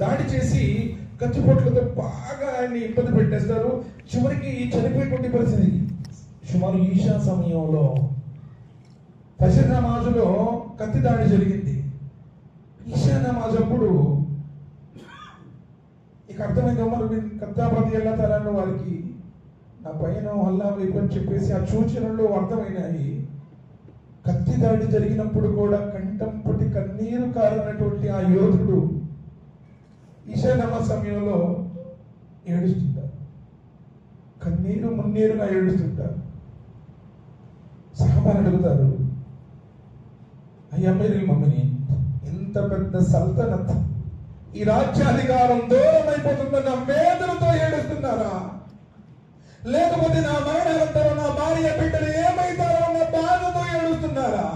దాడి చేసి కత్తిపోట్లతో బాగా ఆయన్ని ఇబ్బంది పెట్టేస్తారు. చివరికి చనిపోయేటువంటి పరిస్థితి. సుమారు ఈషా సమయంలో ఫజర్ నమాజులో కత్తి దాడి జరిగింది. ఈషా నమాజ్ అప్పుడు ఇక అర్థమైంది, ఉమర్ బిన్ ఖత్తాబ్ రలియల్లాహు తఆలా అన్హు వారికి నా పైన అల్లాహ్ వైపు అని చెప్పేసి ఆ సూచనలు అర్థమైనాయి. కత్తి దాడి జరిగినప్పుడు కూడా కంఠంపటి కన్నీరు కారినటువంటి ఆ యోధుడు ఈశా నమాజ్ సమయంలో ఏడుస్తుంటారు, కన్నీరు మున్నీరుగా ఏడుస్తుంటారు. సహాబాలు అడుగుతారు, అయ్యా అమీరుల్ ముమినీన్, ఇంత పెద్ద సల్తనత్, ఈ రాజ్యాధికారం దూరం అయిపోతుందన్న వేదనతో ఏడుస్తున్నారా? లేకపోతే నా మరణానంతరం నా భార్య బిడ్డలు ఏమైతారో అన్న బాధతో ఏడుస్తున్నారా?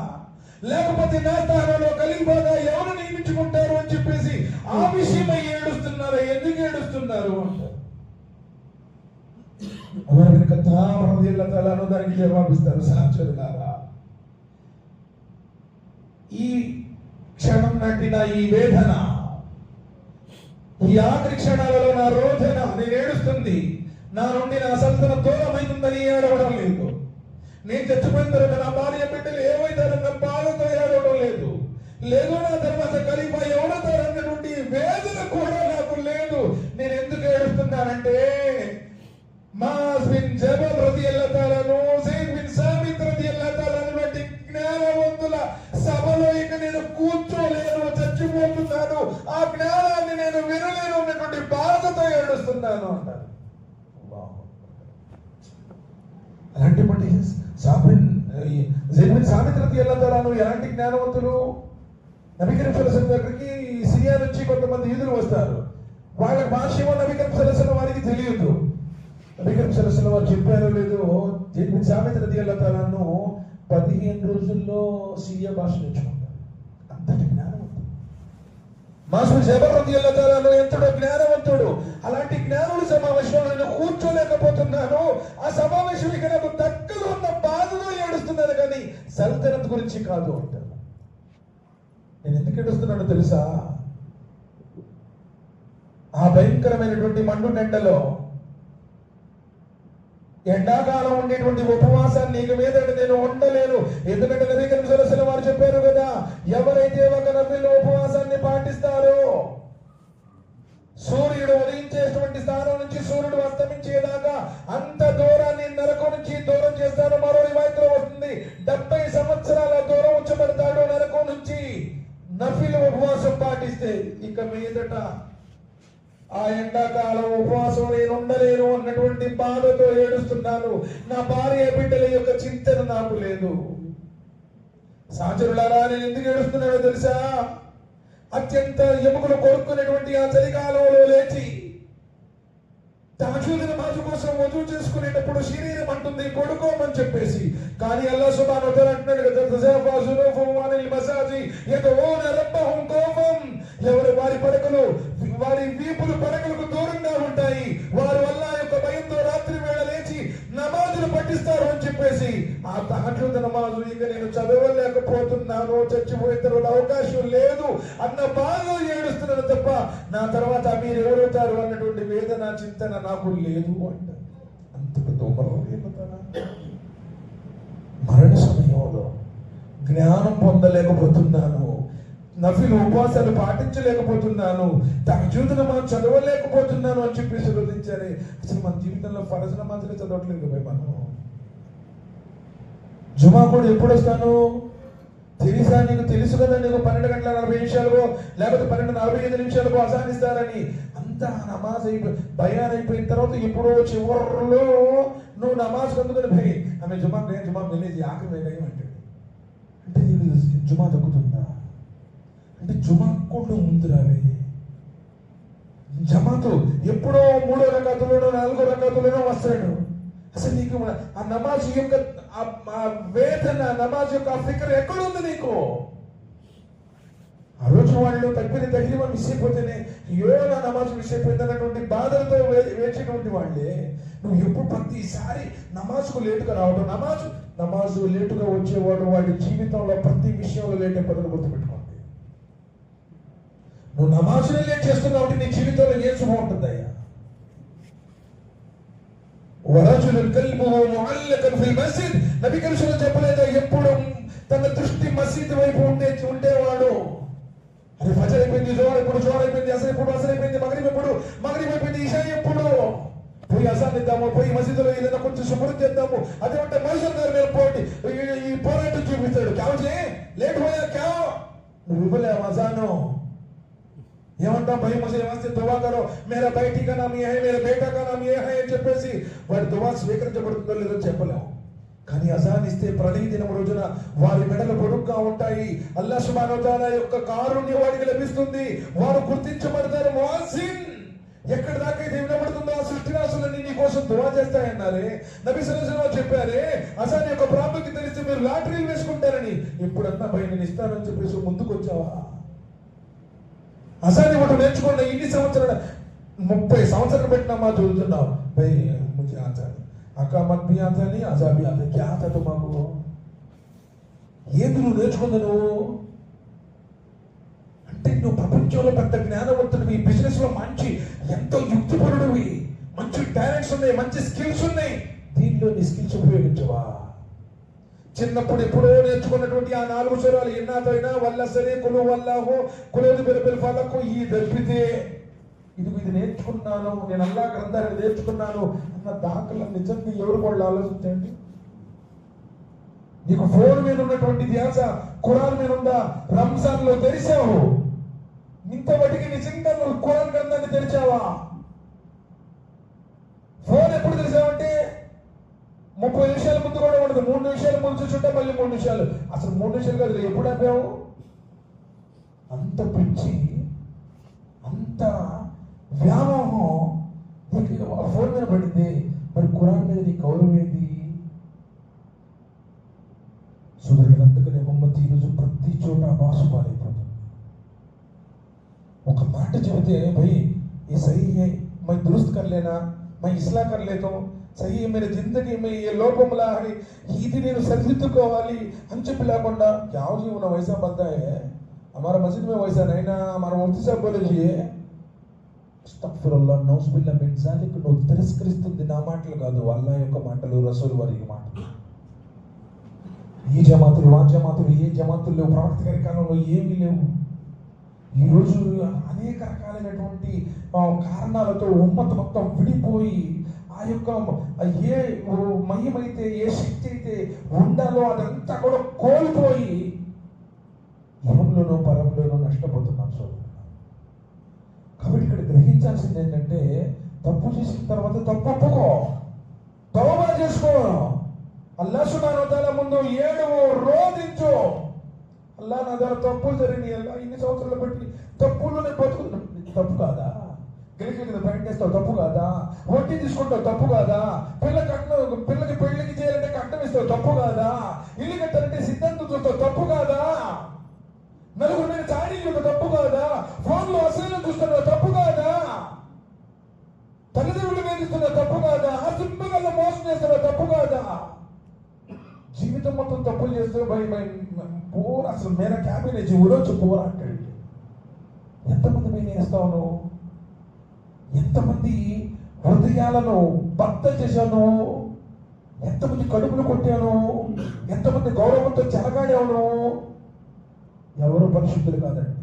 లేకపోతే నా స్థానంలో ఖలీఫాగా ఎవరు నియమించుకుంటారు అని చెప్పేసి ఆ విషయమై ఏడుస్తున్నారా? సహోదరులారా ఎందుకు ఏడుస్తున్నారు అంటారు. అమర్ ఖత్తాబ్ రలియల్లాహు తఆలా అను దానికి జవాబిస్తారు, సహచరులారా ఈ క్షణం నాటి నా ఈ వేదన, ఈ ఆఖరి క్షణాలలో నా రోదన, నేను ఏడుస్తుంది నా నుండి నా సంతాన దూరమైందని ఏడవడం లేదు. నేను చచ్చిపోయిన తర్వాత నా భార్య బిడ్డలు ఏమైతారన్న బాధతో ఏడవడం లేదు. లేదు నా తర్వాత ఖలీఫా ఎవడతారన్నటువంటి వేదన కూడా నాకు లేదు. నేను ఎందుకు ఏడుస్తున్నానంటే మాస్ బిన్ జబల్ రలియల్లాహు తఆలా అను, జైద్ బిన్ సాబిత్ రలియల్లాహు తఆలా అను వంటి జ్ఞానవంతుల సభలో ఇక నేను కూర్చోలేను, చచ్చిపోతున్నాను, ఆ జ్ఞానాన్ని నేను వినలేను అన్నటువంటి బాధతో ఏడుస్తున్నాను అంటారు. అలాంటి జైద్ బిన్ సాబిత్ రలియల్లాహు తఆలా అను ఎలాంటి జ్ఞానవంతులు? నబీ కరీం సల్లల్లాహు అలైహి వసల్లం దగ్గరికి సిరియా నుంచి కొంతమంది యూదులు వస్తారు. వాళ్ళ భాష ఏమో నబీ కరీం సల్లల్లాహు అలైహి వసల్లం వారికి తెలియదు. నబీ కరీం సల్లల్లాహు అలైహి వసల్లం వారు చెప్పారో లేదో, జైద్ బిన్ సాబిత్ రలియల్లాహు తఆలా అను 15 రోజుల్లో సిరియా భాష నేర్చుకుంటారు. అంతటి జ్ఞానవంతుడు మాస్ బిన్ జబల్ రలియల్లాహు తఆలా అను ఎంతటో జ్ఞానవంతుడు. అలాంటి జ్ఞానుల సమావేశంలో నేను కూర్చోలేకపోతున్నాను. ఆ సమావేశం ఇక నాకు దక్కలు ఉన్న బాధలో ఏడుస్తున్నాను, కానీ సల్తనత్ గురించి కాదు అంటారు. నేను ఎందుకు ఏడుస్తున్నానో తెలుసా? ఆ భయంకరమైనటువంటి మండు నెండలో ఎండాకాలం ఉండేటువంటి ఉపవాసాన్ని ఇక మీద నేను ఉండలేను. ఎందుకంటే నబీ కరీం సల్లల్లాహు అలైహి వసల్లం వారు చెప్పారు కదా, ఎవరైతే ఒక నఫిల్ ఉపవాసాన్ని పాటిస్తారో సూర్యుడు ఉదయించేటువంటి స్థానం నుంచి సూర్యుడు అస్తమించేదాకా అంత దూరాన్ని నరకం నుంచి దూరం చేస్తాడు. మరో రివాయత్లో వస్తుంది 70 సంవత్సరాల దూరం ఉంచబడతాడు నరకం నుంచి నఫిల్ ఉపవాసం పాటిస్తే. ఇక మీదట ఆ ఎండాకాలం ఉపవాసం నేను ఉండలేను అన్నటువంటి బాధతో ఏడుస్తున్నాను. నా భార్య బిడ్డల యొక్క చింతన నాకు లేదు. సహచరులారా, నేను ఎందుకు ఏడుస్తున్నానో తెలుసా? అత్యంత ఎముకలు కోరుకునేటువంటి ఆ చలికాలంలో లేచి తహజ్జుద్ నమాజ్ కోసం వజూ చేసుకునేటప్పుడు శరీరం అంటుంది పడుకోమని చెప్పేసి, కానీ అల్లాహ్ సుబ్హానహు వ తఆలా అంటున్నాడు కదా, తజాఫా జునూబుహుమ్ అనిల్ మసాజి యదఊన రబ్బహుమ్ ఖౌఫం. ఎవరు వారి పడకలు, వారి వీపులు పడకలకు దూరంగా ఉంటాయి, వారు అల్లాహ్ యొక్క భయంతో రాత్రి వేళ లేచి నమాజులు పఠిస్తారు అని చెప్పేసి, ఆ తహజ్జుద్ నమాజు ఇక నేను చదవలేకపోతున్నాను, చచ్చిపోయిన తర్వాత అవకాశం లేదు అన్న బాధలో ఏడుస్తున్నాను తప్ప నా తర్వాత మీరు ఎవరవుతారు అన్నటువంటి వేదన చింతన నాకు లేదు అంట. అంతకు దూమరవుతారా? మరణ సమయంలో జ్ఞానం పొందలేకపోతున్నాను, నఫిల్ ఉపవాసాలు పాటించలేకపోతున్నాను, తహజ్జుద్ నమాజ్ చదవలేకపోతున్నాను అని చెప్పేసి రోధించారే. అసలు మన జీవితంలో ఫరజ్ నమాజ్లే చదవట్లేదు భయ్. మనం జుమా కూడా ఎప్పుడు వస్తాను తెలుసా? నీకు తెలుసు కదా, నీకు 12:40 లేకపోతే 12:45 అజాన్ ఇస్తారని. అంతా నమాజ్ బయాన్ అయిపోయిన తర్వాత ఎప్పుడో చివరిలో నువ్వు నమాజ్ అందుకొని భయ్ ఆమె జుమా వెళ్ళేది ఆఖరి వేగం అంటాడు. అంటే నీకు జుమా దక్కుతుందా? అంటే జుమా కూడా ముందు రావే. జమాతు ఎప్పుడో 3 రకాతులను 4 రకాతులను వస్తాడు. అసలు నీకు ఆ నమాజ్ యొక్క వేదన, నమాజ్ యొక్క ఫికర్ ఎక్కడుంది నీకు? ఆ రోజు వాళ్ళు తగ్గిన మిస్ అయిపోతేనే నా నమాజ్ మిస్ అయిపోయింది అన్నటువంటి బాధలతో వేచేటువంటి వాళ్ళే. నువ్వు ఎప్పుడు ప్రతిసారి నమాజ్కు లేటుగా రావడం, నమాజు లేటుగా వచ్చేవాడు వాడి జీవితంలో ప్రతి విషయంలో లేట్ అయిపోతుంది. గుర్తుపెట్టుకోండి. నువ్వు నమాజునే లేట్ చేస్తున్నావు, నీ జీవితంలో ఏ శుభం ఉంటుందయ్యా? వరజులున్ కల్బుహు ముఅల్లకన్ ఫిల్ మస్జిద్. నబీ కరీం సల్లల్లాహు చెప్పలేదా ఎప్పుడు తన దృష్టి మసీదు వైపు ఉండేవాడు. అరే ఫజర్ అయిపోయింది, జోహర్ ఎప్పుడు, జోహర్ అయిపోయింది, అసర్ ఎప్పుడు, అసర్ అయిపోయింది, మగరిబ్ ఎప్పుడు, మగరిబ్ అయిపోయింది, ఇషా ఎప్పుడు, పోయి అజాన్ ఇద్దాము, పోయి మసీదులో ఏదైనా కొంచెం శుభ్రం చేద్దాము. అదే అంటే మనుషుల గారు మీరు ఈ పోరాటం చూపిస్తాడు. క్యావే లేట్ పోయా క్యా నువ్వు ఇవ్వలేవు అజాను. ఏమంటాం? భయం వస్తే దువా కరో, మేరా బేటీ కా నామ్ ఏ హై, మేరా బేటా కా నామ్ ఏ హై అని చెప్పేసి వాడి దువా స్వీకరించబడుతుందో లేదో చెప్పలేము. కానీ అజాన్ ఇస్తే ప్రతి దినం రోజున వారి మెడలు పొడుగ్గా ఉంటాయి. అల్లాహ్ సుబ్హానహు వ తఆలా యొక్క కారుణ్యం వాడికి లభిస్తుంది. వారు గుర్తించబడతారు. ముఅజ్జిన్ ఎక్కడ దాకా అయితే వినబడుతుందో ఆ సృష్టిరాశులన్నీ నీ కోసం దువా చేస్తాయన్నారే. నబీ సల్లల్లాహు అలైహి వసల్లం చెప్పారే, అజాన్ యొక్క ప్రాముఖ్యత తెలిస్తే మీరు లాటరీలు వేసుకుంటారని. ఇప్పుడన్నా భయ నేను ఇస్తానని చెప్పేసి ముందుకు వచ్చావా? అజాన్ ఇవ్వడం నేర్చుకున్న ఇన్ని సంవత్సరాలు 30 సంవత్సరాలు పెట్టిన నమాజ్ చదువుతున్నావు, భయ్ ముझे आता नहीं, అకామత్ भी आता नहीं, అజా भी आता, क्या आता तुमको? ఏది నువ్వు నేర్చుకుంది నువ్వు అంటే, నువ్వు ప్రపంచంలో పెద్ద జ్ఞానవంతుడివి, బిజినెస్ లో మంచి ఎంతో యుక్తిపరుడివి, మంచి టాలెంట్స్ ఉన్నాయి, మంచి స్కిల్స్ ఉన్నాయి, దీనిలో నీ స్కిల్స్ ఉపయోగించవా? చిన్నప్పుడు ఎప్పుడో నేర్చుకున్నటువంటి ఆ 4 స్వరాలు ఎన్నాతైనా వల్ల సరే కులు వల్లాహో కులోది బెరబెల్ ఫలకు ఈ దర్పితే ఇది నేర్చుకున్నాను, నేను అల్లా గ్రంథాన్ని నేర్చుకున్నాను అన్న దాఖలా నిజంగా ఎవరు కూడా ఆలోచించండి. నీకు ఫోన్ మీద ఉన్నటువంటి ధ్యాస ఖురాన్ మీద ఉందా? రంజాన్ లో తెరిచావు, ఇంతవరకు నిజంగా నువ్వు ఖురాన్ గ్రంథాన్ని తెరిచావా? ఫోన్ ఎప్పుడు తెరిచావంటే 30 నిమిషాల ముందు కూడా ఉండదు, 3 నిమిషాల ముందు చూసుంటే మళ్ళీ 3 నిమిషాలు, అసలు 3 నిమిషాలు కాదు, ఎప్పుడు ఆపావు? అంత పిచ్చి, అంత వ్యామోహం నీకు ఫోన్ మీద పడింది. మరి ఖురాన్ మీద నీ గౌరవం ఏది? సుదర్శన అందుకనే ఉమ్మతి ఈరోజు ప్రతి చోట బాసుపాలైపోతుంది. ఒక మాట చెబితే భయ్ ये सही है, मैं दुरुस्त कर लेना, मैं इस्लाह कर लेता हूँ, सही है, मेरे जिंदगी में ये लोपमुला है, ఇది నేను సరిదిద్దుకోవాలి అని చెప్పి లేకుండా क्या जी उन्हें वैसा बनता है, हमारा मस्जिद में वैसा नहीं ना, हमारा मुफ्ती साहब बोले जी అస్తగ్ఫిరుల్లాహ్ నౌజుబిల్లాహ్ మిన్ జాలిక్. నువ్వు తిరస్కరిస్తుంది నా మాటలు కాదు, అల్లాహ్ యొక్క మాటలు, రసూల్ వారి మాటలు. ఈ జమాతులు ఆ జమాతులు ఏ జమాతులు లేవు, ప్రవక్త గారి కాలంలో ఏమీ లేవు. ఈరోజు అనేక రకాలైనటువంటి కారణాలతో ఉమ్మత మొత్తం విడిపోయి ఆ యొక్క ఏ మహిమైతే ఏ శక్తి అయితే ఉండాలో అదంతా కూడా కోల్పోయి ఇహంలోనూ పరంలోనూ నష్టపోతున్నాం. సో కాబట్టి ఇక్కడ గ్రహించాల్సింది ఏంటంటే, తప్పు చేసిన తర్వాత తప్పు ఒప్పుకో, తౌబా చేసుకో, అల్లాహ్ సుబ్హానహు వ తఆలా ముందు ఏడువో, రోదించు. అల్లాహ్ నా దగ్గర తప్పులు జరిగినాయి, అల్లా ఇన్ని సంవత్సరాలు పెట్టి తప్పుల్లోనే బతుకుతున్నాం, తప్పు కాదా? గిలికి బయట వేస్తావు, తప్పు కాదా? వడ్డీ తీసుకుంటావు, తప్పు కాదా? పిల్లకి పెళ్లికి చేయాలంటే కట్నం ఇస్తావు, తప్పు కాదా? ఇల్లు కట్టాలంటే సిద్ధాంతం చూస్తావు, తప్పు కాదా? నలుగురు మీద చాడీ చూడ, తప్పు కాదా? ఫోన్ లో అసలు చూస్తున్నా, తప్పు కాదా? తల్లిదండ్రులు వేధిస్తున్నా, తప్పు కాదా? ఆ సింపల్గా మోసం చేస్తున్నా, తప్పు కాదా? జీవితం మొత్తం తప్పులు చేస్తూ పూర అసలు మేర క్యాబినేజ్ ఊరొచ్చు పూర అంటాడు. ఎంతమంది మీద వేస్తావు నువ్వు? ఎంతమంది హృదయాలను భర్త చేశాను, ఎంతమంది కడుపులు కొట్టాను, ఎంతమంది గౌరవంతో చెలగాడాను. ఎవరు పరిశుద్ధులు కాదండి,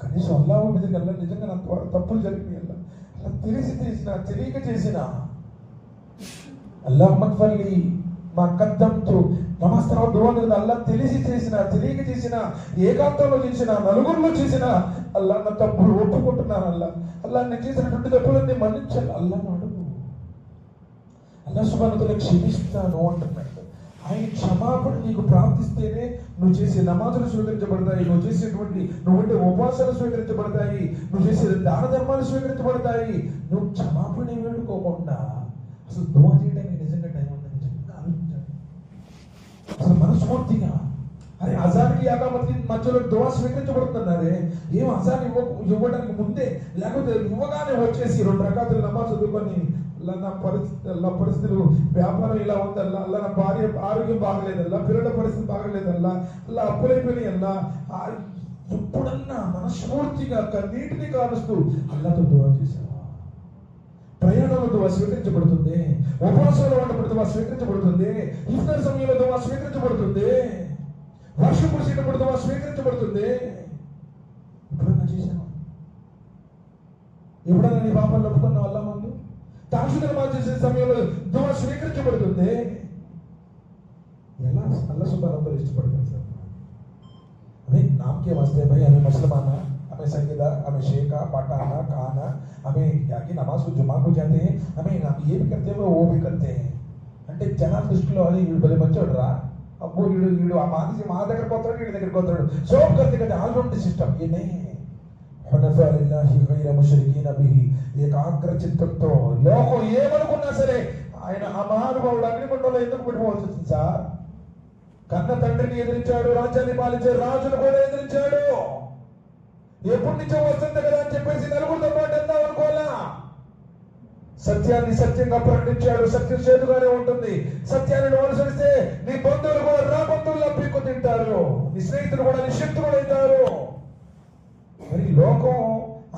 కనీసం అల్లాహ్ మీదకి అల్లా నిజంగా నాకు తప్పులు జరిగినాయి, అలా తెలిసి చేసిన తెలియక చేసిన అల్లాహ్ మగ్ఫిర్లీ మా కద్దమ్తో నమాజ్ తర్వాత దువా మీద అల్లా తెలిసి చేసిన తెలియక చేసిన ఏకాంతంలో చేసిన నలుగురిలో చేసిన అల్లా నా తప్పులు ఒప్పుకుంటున్నాను, అల్లా నేను చేసినటువంటి తప్పులన్నీ మన్నించాలి, అల్లా అడుగు, అల్లా సుబ్హానహు వ తఆలా క్షమిస్తాను అంటున్నాడు. ఆయన క్షమాపణ నీకు ప్రార్థిస్తేనే నువ్వు చేసే నమాజులు స్వీకరించబడతాయి, నువ్వు చేసేటువంటి నువ్వుండే ఉపవాసాలు స్వీకరించబడతాయి, నువ్వు చేసే దాన ధర్మాలు స్వీకరించబడతాయి. నువ్వు క్షమాపణ వేడుకోకుండా అసలు దువా చేయడానికి నిజంగా టైం ఉందని నిజంగా ఆలోచించాలి. అసలు మనస్ఫూర్తిగా అరే అజాన్కి యాకామత్కి మధ్యలో దువా స్వీకరించబడుతున్నారే, ఏం అజాన్ ఇవ్వడానికి ముందే లేకపోతే ఇవ్వగానే వచ్చేసి 2 రకాతులు నమాజ్ చదువుకొని నా పరిస్థితులు వ్యాపారం ఇలా ఉందల్లా, అలా నా భార్య ఆరోగ్యం బాగలేదల్లా, పిల్లల పరిస్థితి బాగలేదల్లా, అలా అప్పులైపోయినాయల్లా, ఎప్పుడన్నా మనస్ఫూర్తిగా కన్నీటిని కారుస్తూ అల్లాతో దువా చేసావా? ప్రయాణంలో దువా స్వీకరించబడుతుంది, ఉపవాసాలు వంటప్పుడు దువా స్వీకరించబడుతుంది, ఇఫ్తార్ సమయంలో దువా స్వీకరించబడుతుంది, వర్షం కురిసేటప్పుడు దువా స్వీకరించబడుతుంది. ఎప్పుడన్నా చేసావా? ఎప్పుడన్నా నీ పాపాలు ఒప్పుకున్నావు అల్లా ముందు? తహజ్జుద్ నమాజ్ చేసే సమయంలో దువా స్వీకరించబడుతుంది. ఎలా అల్లాహ్ సుబ్హానహు వ తఆలా ఇష్టపడతారు సార్? हमें नाम के वास्ते भाई हमें मुसलमान, हमें सैयदा, हमें शेखा, पठाना, खाना, हमें क्या कि नमाज को जुमा को जाते हैं, हमें हम ये भी करते हैं वो भी करते हैं అంటే జనాల దృష్టిలో అది వీడు భలే మంచోడు రా, అబ్బో వీడు ఆ మాదిసి మా దగ్గరకు పోతాడు, వీడి దగ్గరికి పోతాడు, సోప్ కర్తే కదా ఆల్రౌండ్ సిస్టమ్. ये नहीं है, హునఫా లిల్లాహి గైర ముష్రికీన బిహి, ఏకాగ్ర చిత్తంతో లోకం ఏమనుకున్నా సరే ఆయన ఆ మహానుభావుడు అగ్నిగుండంలో ఎందుకు పెట్టుకోవాల్సి వచ్చింది సార్? కన్న తండ్రిని ఎదిరించాడు, రాజ్యాన్ని పాలించే రాజును కూడా ఎదిరించాడు. ఎప్పుడు నిజం వస్తుంది కదా అని చెప్పేసి నలుగురితో పాటు వెళ్దాం అనుకోవాలా. సత్యాన్ని సత్యంగా ప్రకటించాడు. సత్యం చేతుగానే ఉంటుంది. సత్యాన్ని అనుసరిస్తే నీ బంధువులు కూడా రా బంధువులు పీక్కు తింటారు, నీ స్నేహితులు కూడా నీ శక్తులు అవుతారు. మరి లోకం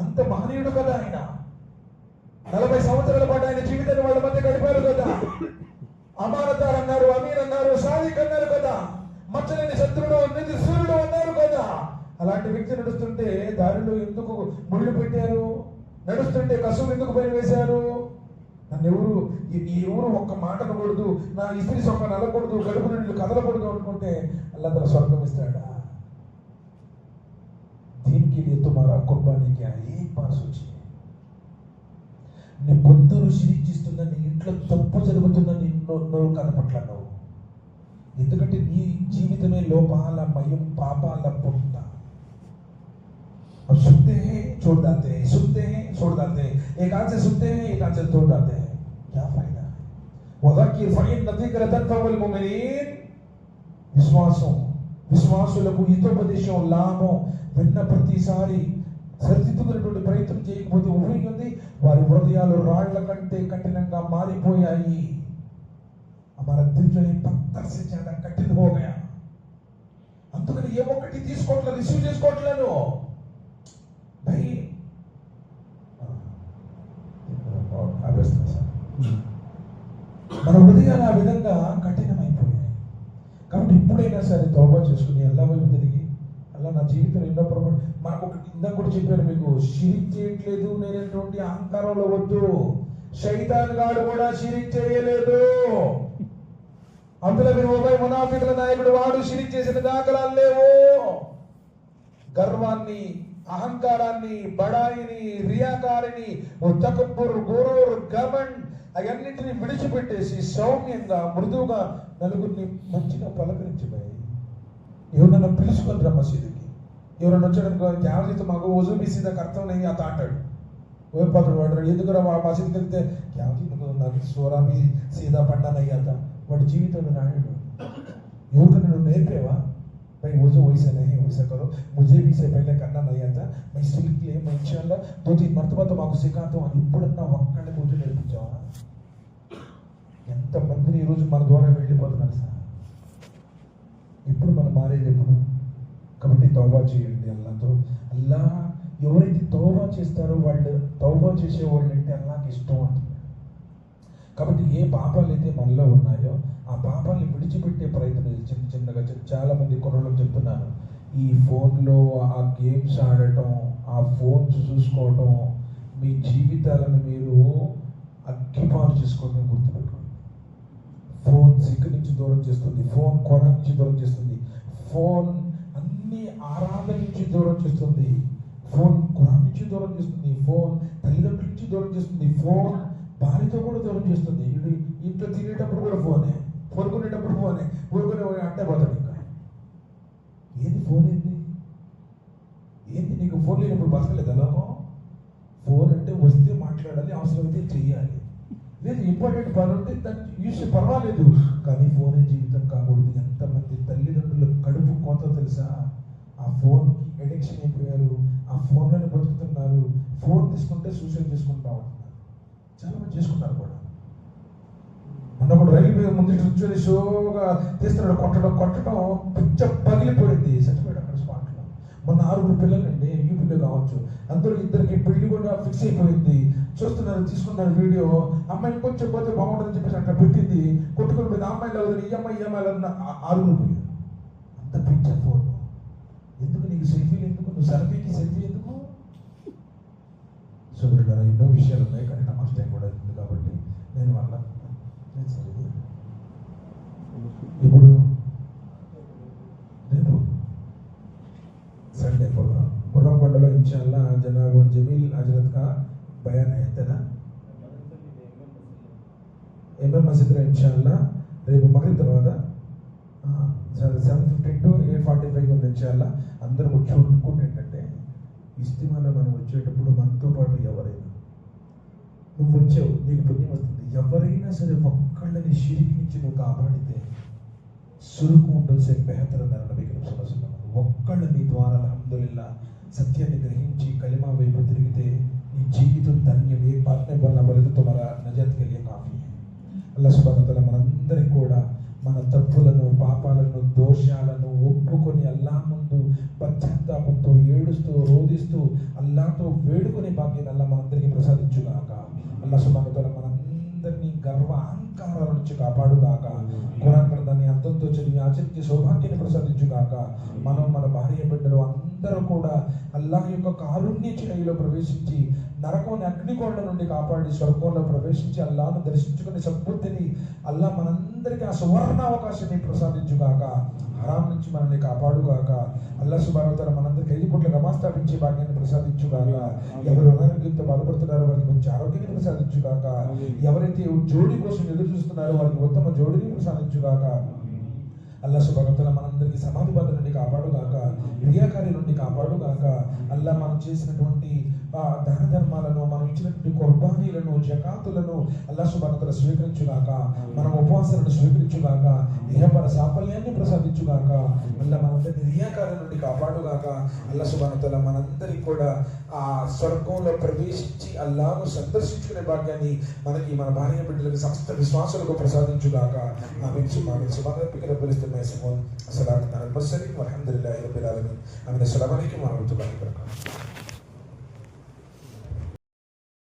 అంత మహనీయుడు కదా ఆయన. 40 సంవత్సరాల పాటు ఆయన జీవితాన్ని వాళ్ళ మధ్య గడిపారు కదా. అమానతార్ అన్నారు, అమీన్ అన్నారు, సాదిక్ అన్నారు కదా. మచ్చలేని శత్రుడు, నిధి సూర్యుడు అన్నారు కదా. అలాంటి వ్యక్తి నడుస్తుంటే దారిలో ఎందుకు ముళ్ళు పెట్టారు? నడుస్తుంటే కసువు ఎందుకు పని వేశారు? నన్ను ఎవరు ఒక్క మాట అనకూడదు, నా ఇస్త్రీ సొక్క నలకూడదు, గడుపు నీళ్ళు కదలకూడదు అనుకుంటే అల్లా తన స్వర్గం ఇస్తాడా? దీనికి लिए तुम्हारा कुर्बानी क्या है? एक बार सोचिए. నీ బంధువులు శిరీక్షిస్తున్నా, నీ ఇంట్లో తప్పు జరుగుతున్నా నోరు కనపట్లన్నావు. ఎందుకంటే నీ జీవితమే లోపాల మయం, పాపాల పుట్ట. अब सुनते हैं छोड़ जाते हैं, सुनते हैं छोड़ जाते हैं, एक हाथ से सुनते हैं एक हाथ से छोड़ जाते हैं. क्या फायदा? वज़किर फ़इन्न ज़िक्र तनफ़उल मुमिनीन. విశ్వాసులకు హితోపదేశం లాభం విన్న ప్రతిసారి సరిదిద్దుకునేటువంటి ప్రయత్నం చేయకపోతే ఉపయోగింది. వారి హృదయాలు రాళ్ల కంటే కఠినంగా మారిపోయాయి. हमारा दिल जो है पत्थर से ज्यादा कठिन हो गया. అందుకని ఏ ఒక్కటి తీసుకోవట్లేదు, రిసీవ్ చేసుకోవట్లేదు. भाई మన హృదయాలు ఆ విధంగా కఠినమైపోయాయి. కాబట్టి ఇప్పుడైనా సరే తౌబా చేసుకుని అల్లా వైపు తిరిగి, అల్లా నా జీవితంలో ఎన్నో పొరపాటు, మనకు ఒకటి ఇందాక కూడా చెప్పాను మీకు, షిరిక్ చేయట్లేదు నేనటువంటి అహంకారంలో వద్దు. శైతాన్ గాడు కూడా షిరిక్ చేయలేదు. అబ్దుల్లా బిన్ ఉబై మునాఫికుల నాయకుడు, వాడు షిరిక్ చేసిన దాఖలాలు లేవు. గర్వాన్ని, అహంకారాన్ని, బడాయిని, రియాకారిని, తకబ్బుర్, గురూర్, గమన్ అవన్నింటినీ విడిచిపెట్టేసి సౌమ్యంగా మృదువుగా నలుగురిని మంచిగా పలకరించిపోయి, ఎవరన్నా పిలుచుకొని రా మసీదుకి. ఎవరన్నా వచ్చాడనుకో, క్యావజీతో మాకు వజూ బీ సీదా అర్థం నయ్యి అత అంటాడు. ఓపాడు వాడు ఎందుకు రా మసీదుకి వెళ్తే క్యావజీ నాకు సోరా బీ సీదా పడ్డా నయ్యి అత. వాడి జీవితంలో రాయడు. ఎవరికన్నా నువ్వు నేర్పేవా? भाई वो जो वैसे नहीं वैसा करो, मुझे भी से पहले करना नहीं आता, मैं सीख ले, मैं इंशाल्लाह 2-3 मरतबा तो మాకు సిఖాతో అని ఇప్పుడన్నా ఒక్కడే పూజ నేర్పించావా? ఎంతమందిని ఈరోజు మన ద్వారా వెళ్ళిపోతున్నారు సార్. ఇప్పుడు మనం మారేది ఎప్పుడు? కాబట్టి తౌబా చేయండి అల్లాతో. అల్లా ఎవరైతే తౌబా చేస్తారో వాళ్ళు, తౌబా చేసే వాళ్ళు అంటే అల్లాకి ఇష్టం అంటున్నారు. కాబట్టి ఏ పాపాలు అయితే మనలో ఉన్నాయో ఆ పాపాలని విడిచిపెట్టే ప్రయత్నం చిన్నగా చాలా మంది కుర్రలు చెప్తున్నారు. ఈ ఫోన్లో ఆ గేమ్స్ ఆడటం, ఆ ఫోన్స్ చూసుకోవటం, మీ జీవితాలను మీరు అగ్గిపాలు చేసుకోవడం గుర్తుపెట్టుకోండి. ఫోన్ సిగ్గు నుంచి దూరం చేస్తుంది, ఫోన్ కొర నుంచి దూరం చేస్తుంది, ఫోన్ అన్ని ఆరాధన నుంచి దూరం చేస్తుంది, ఫోన్ కురాన్ నుంచి దూరం చేస్తుంది, ఫోన్ తల్లిదండ్రుల నుంచి దూరం చేస్తుంది, ఫోన్ భార్యతో కూడా దూరం చేస్తుంది. ఇంట్లో తినేటప్పుడు కూడా ఫోనే, పడుకునేటప్పుడు ఫోనే, ఊరుకునే అంటే పోతాడు. ఇంకా ఏంది ఫోన్? ఏంది నీకు ఫోన్ లేనప్పుడు బతకలేదు లోకం? ఫోన్ అంటే వస్తే మాట్లాడాలి, అవసరమైతే చెయ్యాలి, లేదు ఇంపార్టెంట్ పని ఉంటే దాన్ని యూస్ పర్వాలేదు, కానీ ఫోనే జీవితం కాకూడదు. ఎంతమంది తల్లిదండ్రులు కడుపు కోత తెలుసా? ఆ ఫోన్కి అడిక్షన్ అయిపోయారు, ఆ ఫోన్లోనే బతుకుతున్నారు. ఫోన్ తీసుకుంటే సూసైడ్ చేసుకుంటా ఉంటున్నారు. చాలా మంది చేసుకున్నారు కూడా. మొన్న కూడా రైలు ముందు కూర్చొని షోగా తీస్తున్నాడు, కొట్టడం పిచ్చ పగిలిపోయింది, చచ్చిపోయాడు అక్కడ స్పాట్లో. మొన్న 6 పిల్లలండి, యూపీలో కావచ్చు, అందరూ ఇద్దరికి పెళ్లి కూడా ఫిక్స్ అయిపోయింది. చూస్తున్నారు, తీసుకున్నారు వీడియో. అమ్మాయిని కొంచెం పోతే బాగుంటుందని చెప్పేసి అక్కడ పెట్టింది, కొట్టుకుని పోయింది. అమ్మాయిలు అవుతుంది, ఈ అమ్మాయి 6 పోయారు. అంత పిచ్చ ఫోన్. ఎందుకు నీకు సెల్ఫీలు ఎందుకు? నువ్వు సెల్ఫీకి సెల్ఫీ ఎందుకు? సోదరులారా, ఎన్నో విషయాలు ఉన్నాయి, కానీ నమాజ్ టైం కూడా ఉంది కాబట్టి నేను వాళ్ళ ఇప్పుడు నేను संडे को मुर्रमगंडलो इंशाअल्लाह जनाब जमील हजरत का बयान है तेरा एमएम मस्जिद रे इंशाअल्लाह రేపు మగ్రిబ్ తర్వాత 7:15 to 8:45 ఉంది ఇంషాఅల్లాహ్. అందరూ వచ్చి ఏంటంటే ఇస్తిమాలో మనం వచ్చేటప్పుడు మనతో పాటు ఎవరైనా, నువ్వు వచ్చావు నీకు పుణ్యం వస్తుంది, ఎవరైనా సరే ఒక్కళ్ళని షిరిక్ నుంచి నువ్వు కాపాడితే సురుకు ఉండొచ్చే బెహతర్ అన్నారు నబీ కరీం సల్లల్లాహు అలైహి వసల్లం. ఒక్కళ్ళు నీ ద్వారా అల్హమ్దులిల్లాహ్
సత్యాన్ని గ్రహించి కలిమా వైపు తిరిగితే నీ జీవితం ధన్యం. ఏ పాత్ర వల్ల బలితో తుమారా నజాత్ కే లియే కాఫీ హై. అల్లాహ్ సుబ్హానహు వ తఆలా మనందరికీ కూడా మన తప్పులను, పాపాలను, దోషాలను ఒప్పుకొని అల్లాహ్ ముందు పశ్చాత్తాపంతో ఏడుస్తూ రోదిస్తూ అల్లాహ్తో వేడుకునే భాగ్యాన్ని అల్లాహ్ మనందరికీ ప్రసాదించుగాక. అల్లాహ్ సుబ్హానహు వ తఆలా మనందరినీ గర్వ అహంకారాల నుంచి కాపాడుగాక. ఖురాన్ గ్రంథాన్ని అర్థంతో చదివి ఆచరించే సౌభాగ్యాన్ని ప్రసాదించుగాక. మనం మన భార్య బిడ్డలు అందరూ కూడా అల్లాహ్ యొక్క కారుణ్య ఛాయలో ప్రవేశించి నరకంని అగ్నికోండ నుండి కాపాడి స్వర్గంలో ప్రవేశించి అల్లాహ్ను దర్శించుకునే సద్బుద్ధిని అల్లాహ్ మనందరికీ ఆ సువర్ణ అవకాశాన్ని ప్రసాదించుగాక. హరాం నుంచి మనల్ని కాపాడుగాక. అల్లాహ్ సుబ్హానహు వ తఆలా మనందరికీ 5 పూట్ల నమాజ్ స్థాపించే భాగ్యాన్ని ప్రసాదించుగాక. ఎవరు అనారోగ్యంతో బాధపడుతున్నారో వారికి మంచి ఆరోగ్యాన్ని ప్రసాదించుగాక. ఎవరైతే జోడి కోసం ఎదురు చూస్తున్నారో వారికి ఉత్తమ జోడిని ప్రసాదించుగాక. అల్లాహ్ సుబ్హానహు వ తఆలా మనందరికీ సమాధి బాధ నుండి కాపాడుగాక. రియాకారి నుండి కాపాడుగాక. అల్లాహ్ మనం చేసినటువంటి దాన ధర్మాలను, మనం ఇచ్చినటువంటి కుర్బానీలను, జకాతులను అల్లాహ్ సుబ్హానహు వ తఆలా స్వీకరించుగాక. మనం ఉపవాసాలను స్వీకరించుగాక. ఇహపర సాఫల్యాన్ని ప్రసాదించుగాక. అల్లాహ్ మనందరినీ రియాకారి నుండి కాపాడుగాక. అల్లాహ్ సుబ్హానహు వ తఆలా మనందరికీ కూడా ఆ స్వర్గంలో ప్రవేశించి అల్లాహ్ను సందర్శించుకునే భాగ్యాన్ని మనకి, మన భార్య బిడ్డలకు, సమస్త విశ్వాసులకు ప్రసాదించుగాక. ఆమీన్ సుబ్హాన రబ్బిక రబ్బిల్ ఇజ్జతి అమ్మా యసిఫూన్. అస్సలాము అలల్ ముర్సలీన్ వల్హమ్దులిల్లాహి రబ్బిల్ ఆలమీన్. ఆమీన్. అస్సలాము అలైకుం వరహ్మతుల్లాహి వబరకాతుహు.